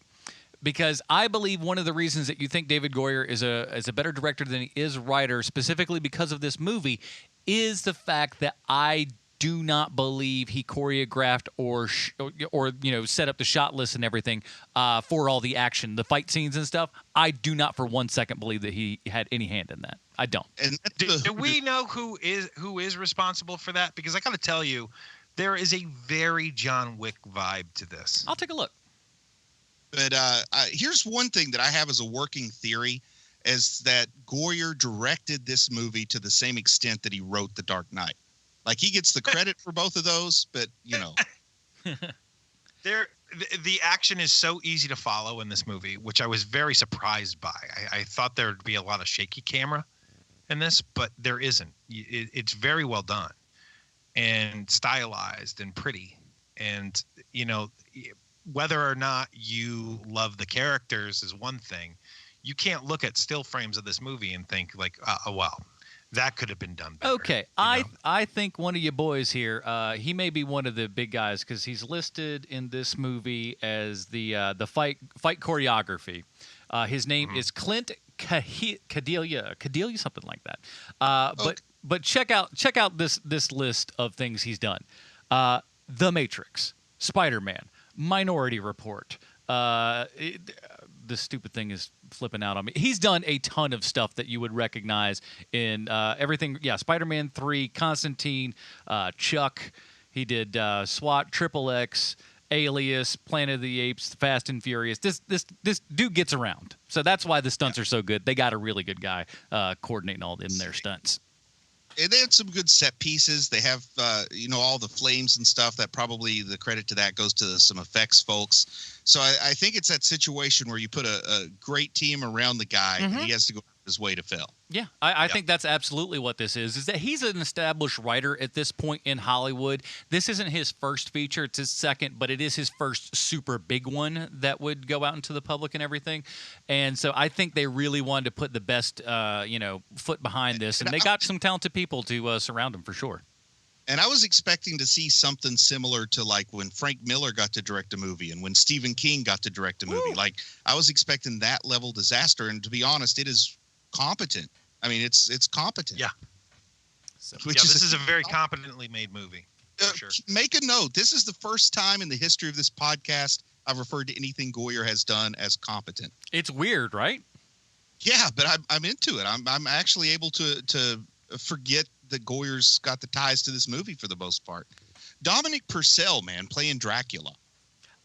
because I believe one of the reasons that you think David Goyer is a better director than he is a writer, specifically because of this movie, is the fact that I do not believe he choreographed or set up the shot list and everything for all the action, the fight scenes and stuff. I do not for 1 second believe that he had any hand in that. I don't. And do we know who is responsible for that? Because I got to tell you, there is a very John Wick vibe to this. I'll take a look. But here's one thing that I have as a working theory, is that Goyer directed this movie to the same extent that he wrote The Dark Knight. Like, he gets the credit for both of those, but, you know. The action is so easy to follow in this movie, which I was very surprised by. I thought there would be a lot of shaky camera in this, but there isn't. It's very well done and stylized and pretty. And, you know, whether or not you love the characters is one thing. You can't look at still frames of this movie and think like, oh, wow, that could have been done better. Okay, I think one of you boys here, he may be one of the big guys because he's listed in this movie as the fight choreography. His name is Clint Caudill, something like that. But check out this list of things he's done: The Matrix, Spider-Man, Minority Report. This stupid thing is flipping out on me. He's done a ton of stuff that you would recognize in everything. Yeah, Spider-Man 3, Constantine, Chuck. He did SWAT, Triple X, Alias, Planet of the Apes, Fast and Furious. This dude gets around. So that's why the stunts are so good. They got a really good guy coordinating all in their stunts. And they had some good set pieces. They have, all the flames and stuff. That probably the credit to that goes to some effects folks. So I think it's that situation where you put a great team around the guy, and he has to go his way to fill. Yeah, I think that's absolutely what this is that he's an established writer at this point in Hollywood. This isn't his first feature. It's his second, but it is his first super big one that would go out into the public and everything. And so I think they really wanted to put the best, foot behind this. And they got some talented people to surround him for sure. And I was expecting to see something similar to like when Frank Miller got to direct a movie and when Stephen King got to direct a movie. Like, I was expecting that level disaster. And to be honest, it is competent. I mean, it's competent. Yeah. This is a very competently made movie. For sure. Make a note. This is the first time in the history of this podcast I've referred to anything Goyer has done as competent. It's weird, right? Yeah, but I'm into it. I'm actually able to forget that Goyer's got the ties to this movie for the most part. Dominic Purcell, man, playing Dracula.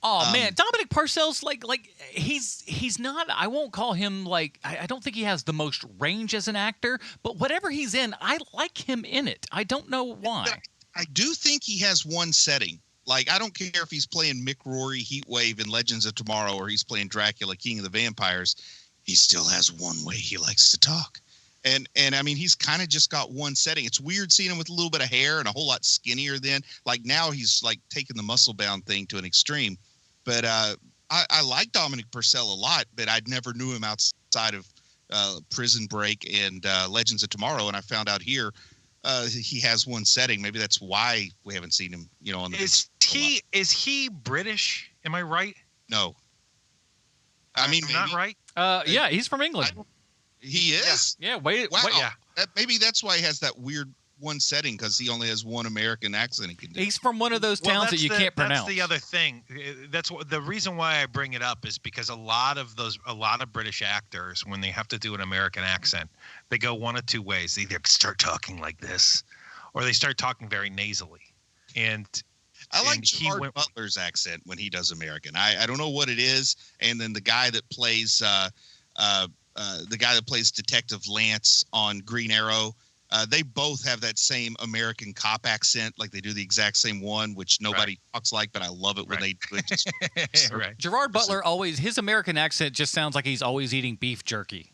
Oh man, Dominic Purcell's like he's not. I won't call him like. I don't think he has the most range as an actor, but whatever he's in, I like him in it. I don't know why. I do think he has one setting. Like, I don't care if he's playing Mick Rory, Heatwave in Legends of Tomorrow, or he's playing Dracula, King of the Vampires. He still has one way he likes to talk. And I mean, he's kind of just got one setting. It's weird seeing him with a little bit of hair and a whole lot skinnier then. Like, now he's like taking the muscle bound thing to an extreme. But I like Dominic Purcell a lot, but I never knew him outside of Prison Break and Legends of Tomorrow. And I found out here he has one setting. Maybe that's why we haven't seen him, on the. Is he British? Am I right? No. I mean, I'm not right. Yeah, he's from England. He is? Yeah, wait. Yeah. Maybe that's why he has that weird one setting, because he only has one American accent he can do. He's from one of those towns that you can't pronounce. That's the other thing. That's the reason why I bring it up is because a lot of British actors, when they have to do an American accent, they go one of two ways. They either start talking like this, or they start talking very nasally. And I like Gerard Butler's accent when he does American. I don't know what it is. And then the guy that plays Detective Lance on Green Arrow, they both have that same American cop accent. Like, they do the exact same one, which nobody talks like, but I love it when they do it. Right. Gerard Butler his American accent just sounds like he's always eating beef jerky.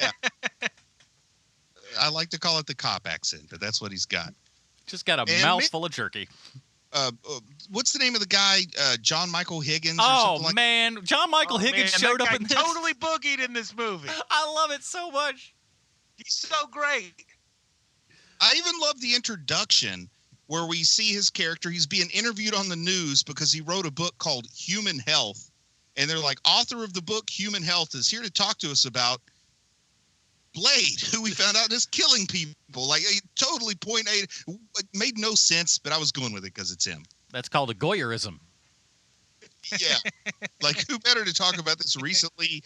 Yeah. I like to call it the cop accent, but that's what he's got. Just got a mouthful of jerky. What's the name of the guy? John Michael Higgins? Oh, man. John Michael Higgins showed up in this. Totally boogied in this movie. I love it so much. He's so great. I even love the introduction where we see his character. He's being interviewed on the news because he wrote a book called Human Health. And they're like, author of the book Human Health is here to talk to us about Blade, who we found out is killing people. Like, totally point A. It made no sense, but I was going with it because it's him. That's called a Goyerism. Yeah. Like, who better to talk about this recently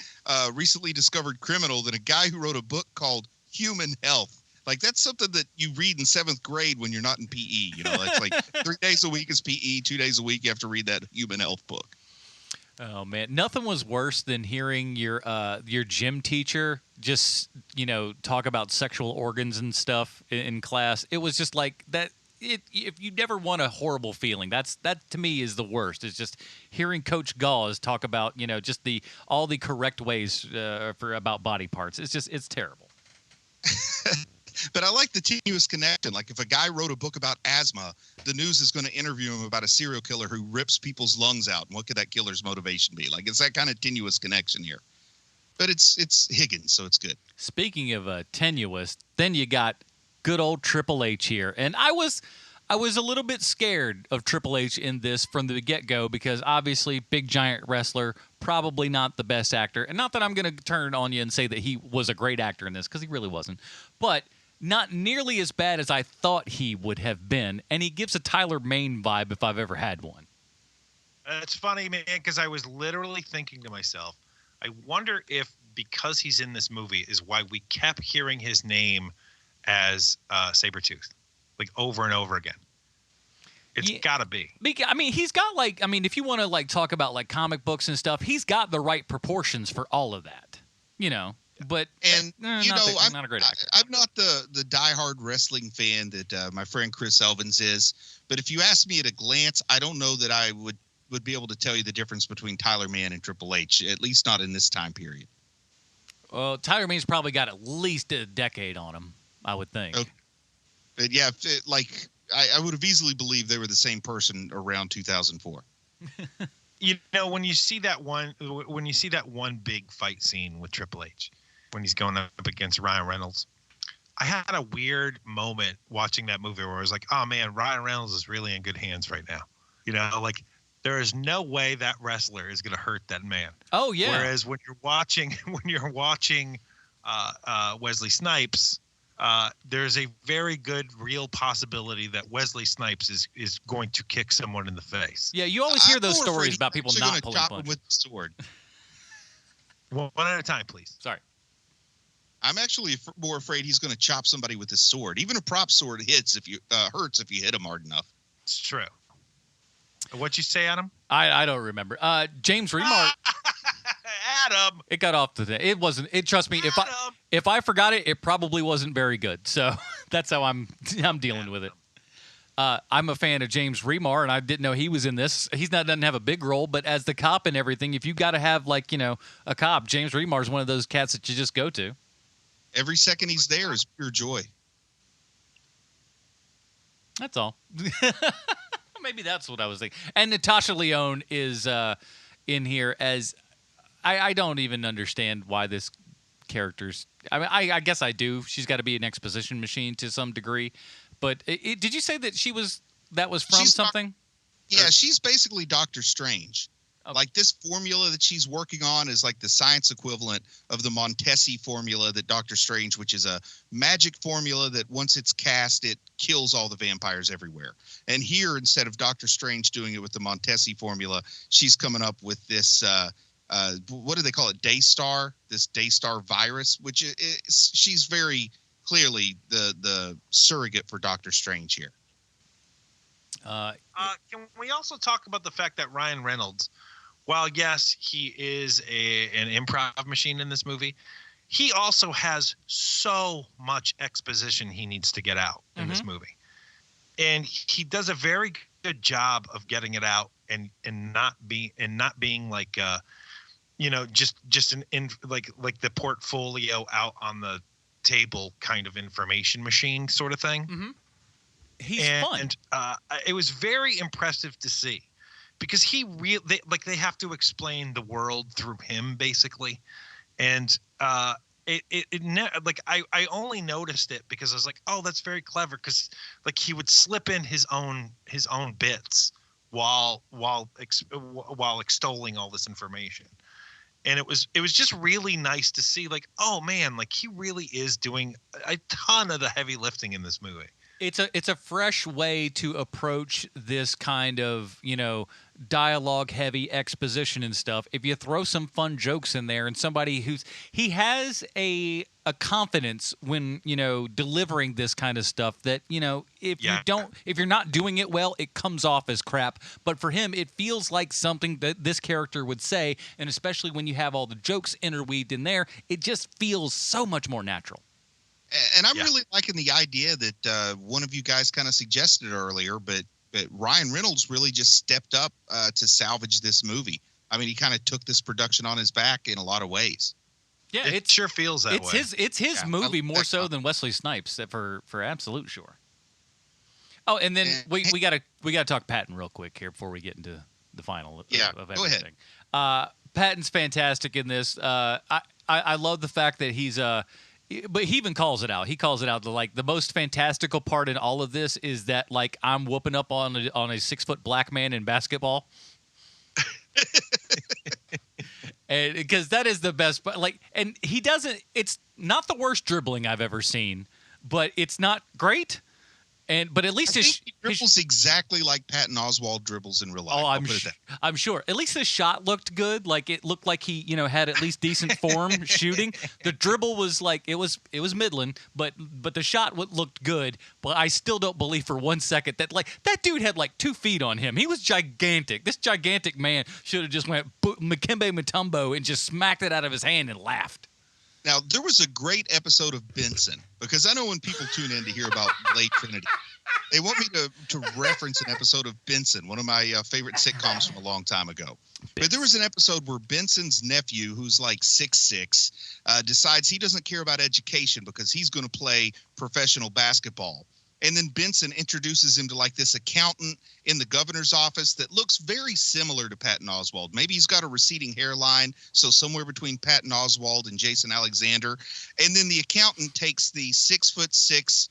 discovered criminal than a guy who wrote a book called Human Health? Like, that's something that you read in 7th grade when you're not in PE. It's like 3 days a week is PE, 2 days a week you have to read that Human Health book. Oh man, nothing was worse than hearing your gym teacher just talk about sexual organs and stuff in class. It was just like that. If you never want a horrible feeling, that to me is the worst. It's just hearing Coach Gauze talk about just all the correct ways about body parts. It's terrible. But I like the tenuous connection. Like if a guy wrote a book about asthma, the news is going to interview him about a serial killer who rips people's lungs out. And what could that killer's motivation be? Like it's that kind of tenuous connection here. But it's Higgins, so it's good. Speaking of tenuous, then you got good old Triple H here. And I was a little bit scared of Triple H in this from the get-go because obviously big giant wrestler, probably not the best actor. And not that I'm going to turn on you and say that he was a great actor in this because he really wasn't. But not nearly as bad as I thought he would have been, and he gives a Tyler Mane vibe if I've ever had one. It's funny, man, because I was literally thinking to myself, I wonder if because he's in this movie is why we kept hearing his name as Sabretooth, like over and over again. It's gotta be. I mean, he's got if you want to talk about comic books and stuff, he's got the right proportions for all of that, But I'm not a great actor. I'm not the diehard wrestling fan that my friend Chris Elvins is. But if you ask me at a glance, I don't know that I would be able to tell you the difference between Tyler Mane and Triple H, at least not in this time period. Well, Tyler Mane's probably got at least a decade on him, I would think. Okay. But yeah, I would have easily believed they were the same person around 2004. When you see that one big fight scene with Triple H, when he's going up against Ryan Reynolds, I had a weird moment watching that movie where I was like, oh man, Ryan Reynolds is really in good hands right now. There is no way that wrestler is going to hurt that man. Oh yeah. Whereas when you're watching Wesley Snipes, there's a very good real possibility that Wesley Snipes is going to kick someone in the face. Yeah, you always hear those stories about people not pulling punches. With the sword. One at a time, please. Sorry. I'm actually more afraid he's going to chop somebody with his sword. Even a prop sword hurts if you hit him hard enough. It's true. What'd you say, Adam? I don't remember. James Remar. Adam. It got off today. It wasn't. Trust me. If I forgot it, it probably wasn't very good. So that's how I'm dealing with it. I'm a fan of James Remar, and I didn't know he was in this. Doesn't have a big role, but as the cop and everything, if you got to have a cop, James Remar is one of those cats that you just go to. Every second he's there is pure joy. That's all. Maybe that's what I was thinking. And Natasha Lyonne is in here as I don't even understand why this character's. I mean, I guess I do. She's got to be an exposition machine to some degree. But did you say that that was from something? She's basically Doctor Strange. Okay. Like this formula that she's working on is like the science equivalent of the Montesi formula that Doctor Strange, which is a magic formula that once it's cast, it kills all the vampires everywhere. And here, instead of Doctor Strange doing it with the Montesi formula, she's coming up with this, what do they call it? Daystar, this Daystar virus, which she's very clearly the surrogate for Doctor Strange here. Can we also talk about the fact that Ryan Reynolds, while yes, he is an improv machine in this movie, he also has so much exposition he needs to get out in this movie. And he does a very good job of getting it out and not being like just like the portfolio out on the table kind of information machine sort of thing. Mm-hmm. He's fun. And it was very impressive to see because they have to explain the world through him basically. And I only noticed it because I was like, oh, that's very clever. Cause like he would slip in his own bits while extolling all this information. And it was just really nice to see like, oh man, like he really is doing a ton of the heavy lifting in this movie. It's a fresh way to approach this kind of, dialogue heavy exposition and stuff. If you throw some fun jokes in there and somebody he has a a confidence when, delivering this kind of stuff that, if you're not doing it well, it comes off as crap. But for him, it feels like something that this character would say. And especially when you have all the jokes interweaved in there, it just feels so much more natural. And I'm really liking the idea that one of you guys kind of suggested earlier, but Ryan Reynolds really just stepped up to salvage this movie. I mean, he kind of took this production on his back in a lot of ways. Yeah, it sure feels that way. It's his movie more so than Wesley Snipes, for absolute sure. Oh, and then we gotta talk Patton real quick here before we get into the final of everything. Go ahead. Patton's fantastic in this. I love the fact that he's but he even calls it out. He calls it out. The most fantastical part in all of this is that I'm whooping up on a 6-foot black man in basketball. And because that is the best, but and he doesn't. It's not the worst dribbling I've ever seen, but it's not great. But at least he dribbles exactly like Patton Oswalt dribbles in real life. Oh, I'm sure. At least the shot looked good. It looked like he, had at least decent form shooting. The dribble was it was middling, but the shot looked good. But I still don't believe for 1 second that that dude had 2 feet on him. He was gigantic. This gigantic man should have just went Dikembe Mutombo and just smacked it out of his hand and laughed. Now, there was a great episode of Benson, because I know when people tune in to hear about Blade Trinity, they want me to reference an episode of Benson, one of my favorite sitcoms from a long time ago. But there was an episode where Benson's nephew, who's 6'6", decides he doesn't care about education because he's going to play professional basketball. And then Benson introduces him to this accountant in the governor's office that looks very similar to Patton Oswalt. Maybe he's got a receding hairline, so somewhere between Patton Oswalt and Jason Alexander. And then the accountant takes the 6'6"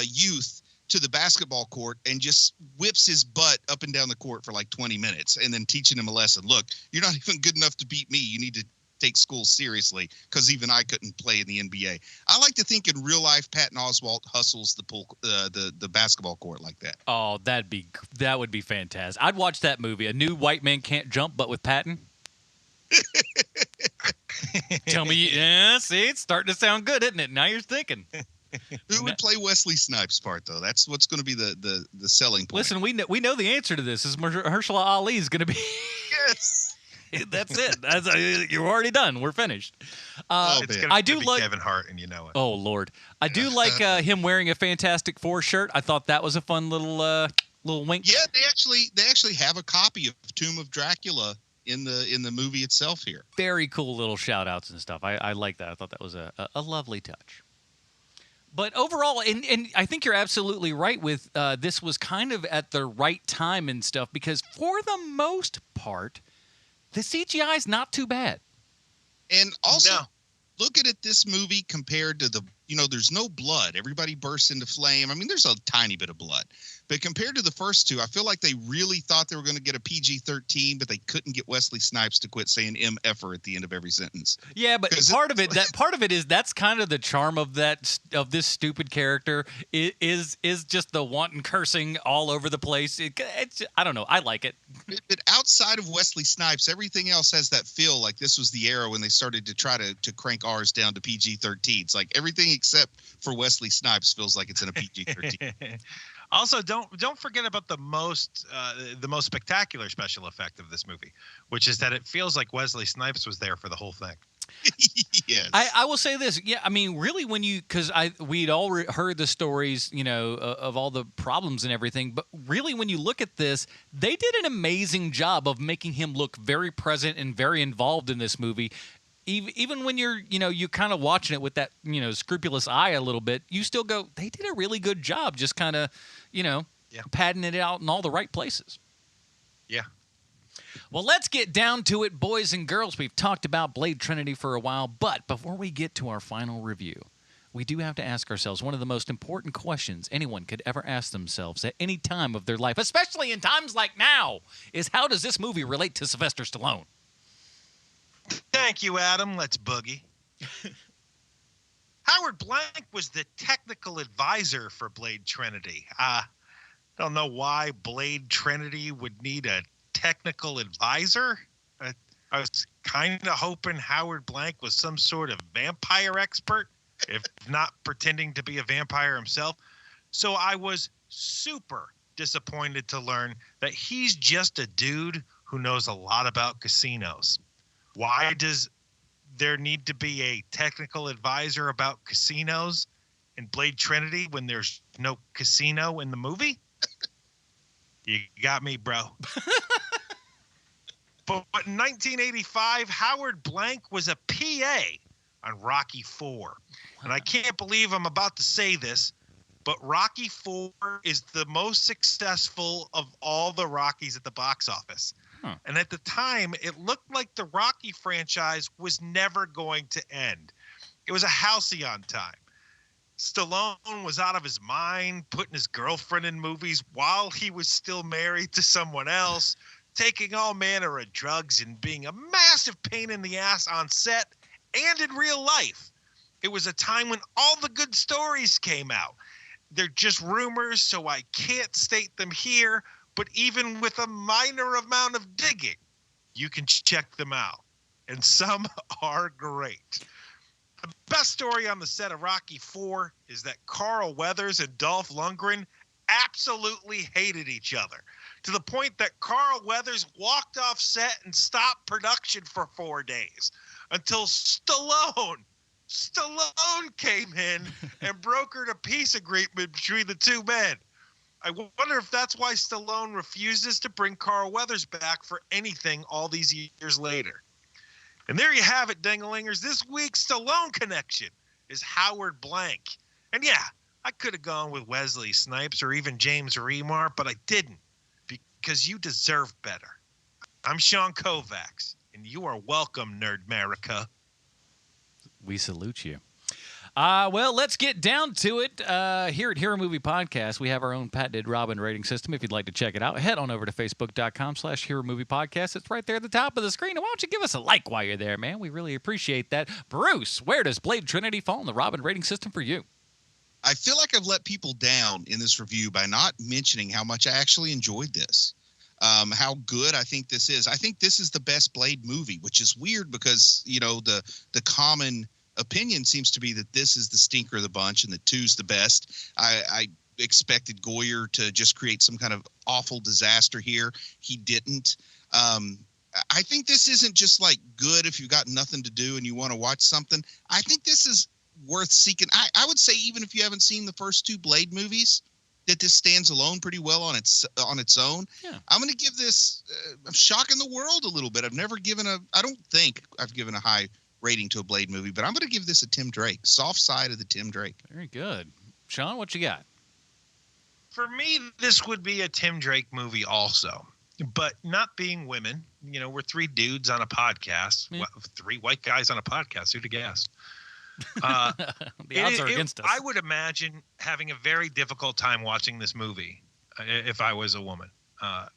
youth to the basketball court and just whips his butt up and down the court for 20 minutes, and then teaching him a lesson. Look, you're not even good enough to beat me. You need to take school seriously, because even I couldn't play in the NBA. I like to think in real life, Patton Oswalt hustles the basketball court like that. Oh, that would be fantastic. I'd watch that movie, A New White Man Can't Jump, but with Patton. Tell me, see, it's starting to sound good, isn't it? Now you're thinking. Who would play Wesley Snipes' part, though? That's what's going to be the selling point. Listen, we know the answer to this. Is Mahershala Ali is going to be. Yes. That's it. You're already done. We're finished. I do like Kevin Hart, and you know it. Oh Lord, I do like him wearing a Fantastic Four shirt. I thought that was a fun little wink. Yeah, they actually have a copy of Tomb of Dracula in the movie itself here. Very cool little shout outs and stuff. I like that. I thought that was a lovely touch. But overall, and I think you're absolutely right with this was kind of at the right time and stuff, because for the most part, the CGI is not too bad. And also, look at this movie compared to there's no blood. Everybody bursts into flame. I mean, there's a tiny bit of blood. But compared to the first two, I feel like they really thought they were going to get a PG-13, but they couldn't get Wesley Snipes to quit saying MFer at the end of every sentence. Yeah, but part of it is that's kind of the charm of this stupid character is just the wanton cursing all over the place. I don't know. I like it. But outside of Wesley Snipes, everything else has that feel like this was the era when they started to try to crank ours down to PG-13. It's like everything except for Wesley Snipes feels like it's in a PG-13. Also, don't forget about the most spectacular special effect of this movie, which is that it feels like Wesley Snipes was there for the whole thing. Yes. I will say this. Yeah, I mean, really, because we'd all heard the stories, of all the problems and everything. But really, when you look at this, they did an amazing job of making him look very present and very involved in this movie. Even when you're kind of watching it with that, scrupulous eye a little bit, you still go, they did a really good job just kind of, padding it out in all the right places. Yeah. Well, let's get down to it, boys and girls. We've talked about Blade Trinity for a while, but before we get to our final review, we do have to ask ourselves one of the most important questions anyone could ever ask themselves at any time of their life, especially in times like now, is how does this movie relate to Sylvester Stallone? Thank you, Adam. Let's boogie. Howard Blank was the technical advisor for Blade Trinity. I don't know why Blade Trinity would need a technical advisor. I was kind of hoping Howard Blank was some sort of vampire expert. if not pretending to be a vampire himself. So I was super disappointed to learn that he's just a dude who knows a lot about casinos. Why does there need to be a technical advisor about casinos in Blade Trinity when there's no casino in the movie? You got me, bro. But in 1985, Howard Blank was a PA on Rocky IV. And I can't believe I'm about to say this, but Rocky IV is the most successful of all the Rockies at the box office. Huh. And at the time, it looked like the Rocky franchise was never going to end. It was a halcyon time. Stallone was out of his mind, putting his girlfriend in movies while he was still married to someone else, taking all manner of drugs and being a massive pain in the ass on set and in real life. It was a time when all the good stories came out. They're just rumors, so I can't state them here, but even with a minor amount of digging, you can check them out. And some are great. The best story on the set of Rocky IV is that Carl Weathers and Dolph Lundgren absolutely hated each other, to the point that Carl Weathers walked off set and stopped production for 4 days until Stallone came in and brokered a peace agreement between the two men. I wonder if that's why Stallone refuses to bring Carl Weathers back for anything all these years later. And there you have it, Dingalingers. This week's Stallone connection is Howard Blank. And yeah, I could have gone with Wesley Snipes or even James Remar, but I didn't, because you deserve better. I'm Sean Kovacs, and you are welcome, Nerdmerica. We salute you. Well, let's get down to it. Here at Hero Movie Podcast, we have our own patented Robin rating system. If you'd like to check it out, head on over to Facebook.com/Hero Movie Podcast. It's right there at the top of the screen. And why don't you give us a like while you're there, man? We really appreciate that. Bruce, where does Blade Trinity fall in the Robin rating system for you? I feel like I've let people down in this review by not mentioning how much I actually enjoyed this. How good I think this is. I think this is the best Blade movie, which is weird because, you know, the common opinion seems to be that this is the stinker of the bunch and that 2's the best. I expected Goyer to just create some kind of awful disaster here. He didn't. I think this isn't just like good if you've got nothing to do and you want to watch something. I think this is worth seeking. I would say even if you haven't seen the first 2 Blade movies, that this stands alone pretty well on its own. Yeah. I'm going to give this I'm shocking the world a little bit. I don't think I've given a high rating to a Blade movie, but I'm going to give this a Tim Drake. Soft side of the Tim Drake. Very good. Sean, what you got? For me, this would be a Tim Drake movie also, but not being women. You know, we're 3 dudes on a podcast, 3 white guys on a podcast. Who'd have guessed? The odds are against us. I would imagine having a very difficult time watching this movie if I was a woman,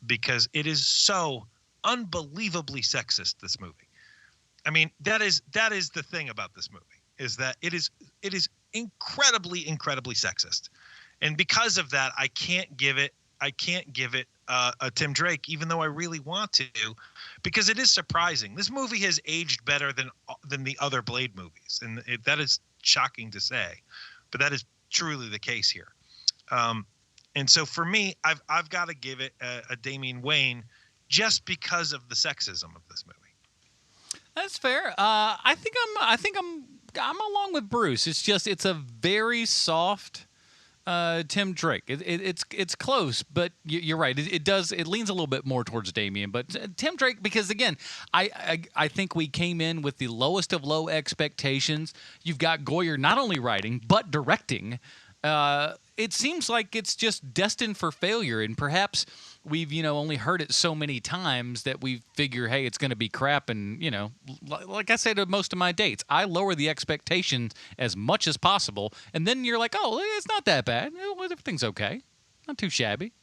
because it is so unbelievably sexist, this movie. I mean, that is the thing about this movie, is that it is incredibly sexist. And because of that, I can't give it a Tim Drake, even though I really want to, because it is surprising. This movie has aged better than the other Blade movies, and that is shocking to say, but that is truly the case here. And so for me, I've got to give it a Damian Wayne, just because of the sexism of this movie. That's fair. I think I'm along with Bruce. It's a very soft Tim Drake. It's close, but you're right. It leans a little bit more towards Damian, but Tim Drake, because again, I think we came in with the lowest of low expectations. You've got Goyer not only writing but directing. It seems like it's just destined for failure, and perhaps we've only heard it so many times that we figure, hey, it's going to be crap. And like I say to most of my dates, I lower the expectations as much as possible, and then you're like, oh, it's not that bad. Everything's okay, not too shabby,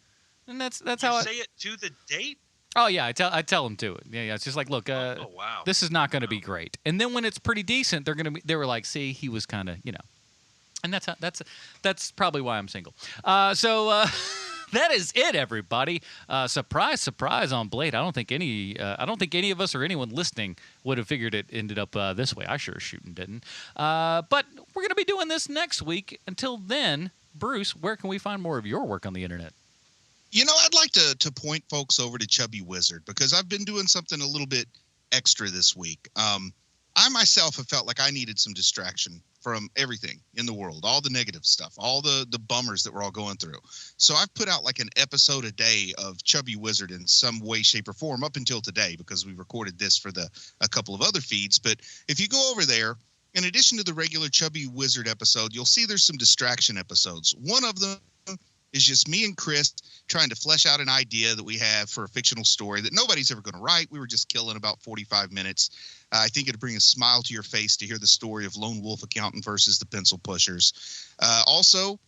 and that's how I say it to the date. Oh yeah, I tell them to it. Yeah, it's just like, look, wow, this is not going to be great. And then when it's pretty decent, they were like, see, he was kind of, and that's probably why I'm single. So That is it, everybody. Surprise, surprise on Blade. I don't think any of us or anyone listening would have figured it ended up this way. I sure as shooting didn't. But we're going to be doing this next week. Until then, Bruce, where can we find more of your work on the internet? You know, I'd like to point folks over to Chubby Wizard because I've been doing something a little bit extra this week. I myself have felt like I needed some distraction from everything in the world, all the negative stuff, all the bummers that we're all going through. So I've put out like an episode a day of Chubby Wizard in some way, shape, or form up until today because we recorded this for a couple of other feeds. But if you go over there, in addition to the regular Chubby Wizard episode, you'll see there's some distraction episodes. One of them is just me and Chris trying to flesh out an idea that we have for a fictional story that nobody's ever going to write. We were just killing about 45 minutes. I think it'd bring a smile to your face to hear the story of Lone Wolf Accountant versus the Pencil Pushers. Also,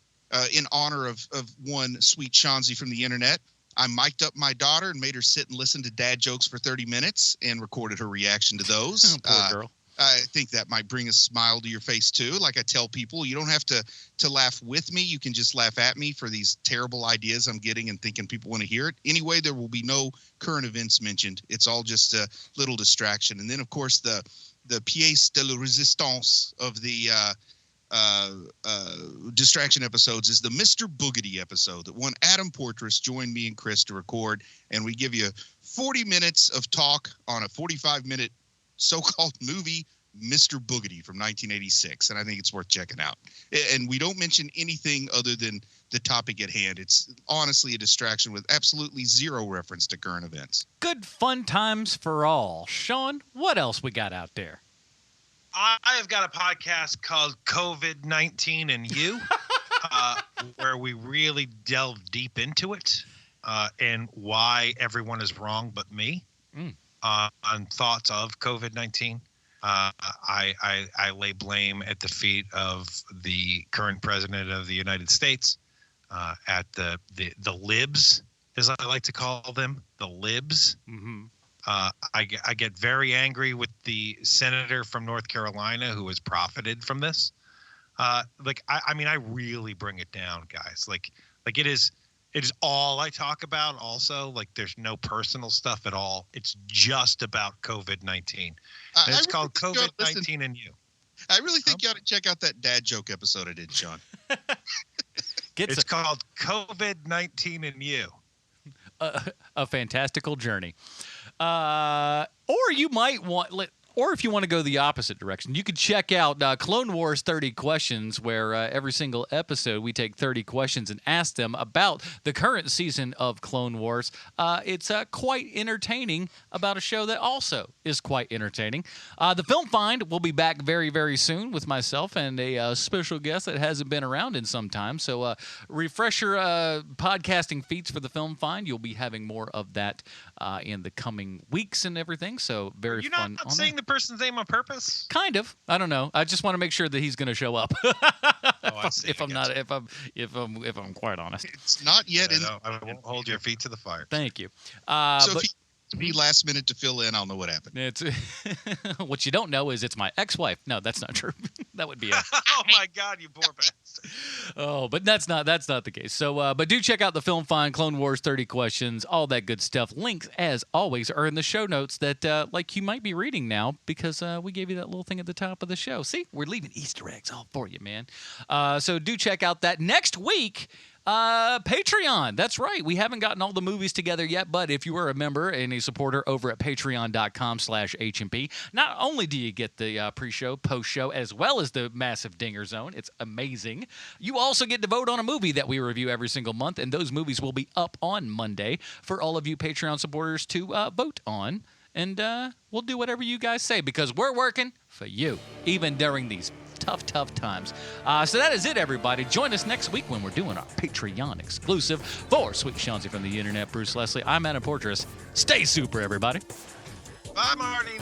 in honor of one sweet Shanzi from the internet, I mic'd up my daughter and made her sit and listen to dad jokes for 30 minutes and recorded her reaction to those. Poor girl. I think that might bring a smile to your face, too. Like I tell people, you don't have to laugh with me. You can just laugh at me for these terrible ideas I'm getting and thinking people want to hear it. Anyway, there will be no current events mentioned. It's all just a little distraction. And then, of course, the pièce de la résistance of the distraction episodes is the Mr. Boogedy episode that one Adam Portrais joined me and Chris to record. And we give you 40 minutes of talk on a 45-minute so-called movie, Mr. Boogedy from 1986, and I think it's worth checking out. And we don't mention anything other than the topic at hand. It's honestly a distraction with absolutely zero reference to current events. Good fun times for all. Sean, what else we got out there? I have got a podcast called COVID-19 and You, where we really delve deep into it and why everyone is wrong but me. On thoughts of COVID-19. I lay blame at the feet of the current president of the United States, at the libs, as I like to call them, the libs. Mm-hmm. I get very angry with the senator from North Carolina who has profited from this. I mean, I really bring it down, guys. Like it is all I talk about. Also, like there's no personal stuff at all. It's just about COVID-19. It's called COVID-19 and You. I really think you ought to check out that dad joke episode I did, Sean. It's called COVID-19 and You. A fantastical journey. Or you might want... Or if you want to go the opposite direction, you could check out Clone Wars 30 Questions, where every single episode we take 30 questions and ask them about the current season of Clone Wars. It's quite entertaining about a show that also is quite entertaining. The Film Find will be back very, very soon with myself and a special guest that hasn't been around in some time. So refresh your podcasting feeds for The Film Find. You'll be having more of that in the coming weeks and everything. So very fun. You're not saying the person's name on purpose? Kind of. I don't know. I just want to make sure that he's going to show up. If I'm quite honest. It's not yet I won't hold your feet to the fire. Thank you. So if he last minute to fill in, I'll know what happened. It's what you don't know is it's my ex-wife. No, that's not true. That would be oh my God, you poor bastard. Oh, but that's not the case. So, but do check out the Film Find, Clone Wars 30 Questions, all that good stuff. Links, as always, are in the show notes that like you might be reading now because we gave you that little thing at the top of the show. See, we're leaving Easter eggs all for you, man. So do check out that. Next week, Patreon. That's right. We haven't gotten all the movies together yet, but if you are a member and a supporter over at patreon.com/HMP, not only do you get the pre-show, post-show, as well as the massive Dinger Zone, it's amazing, you also get to vote on a movie that we review every single month, and those movies will be up on Monday for all of you Patreon supporters to vote on. And we'll do whatever you guys say because we're working for you, even during these tough times. So that is it, everybody. Join us next week when we're doing our Patreon exclusive. For Sweet Shanzi from the internet, Bruce Leslie, I'm Adam Portrais. Stay super, everybody. Bye, Marty.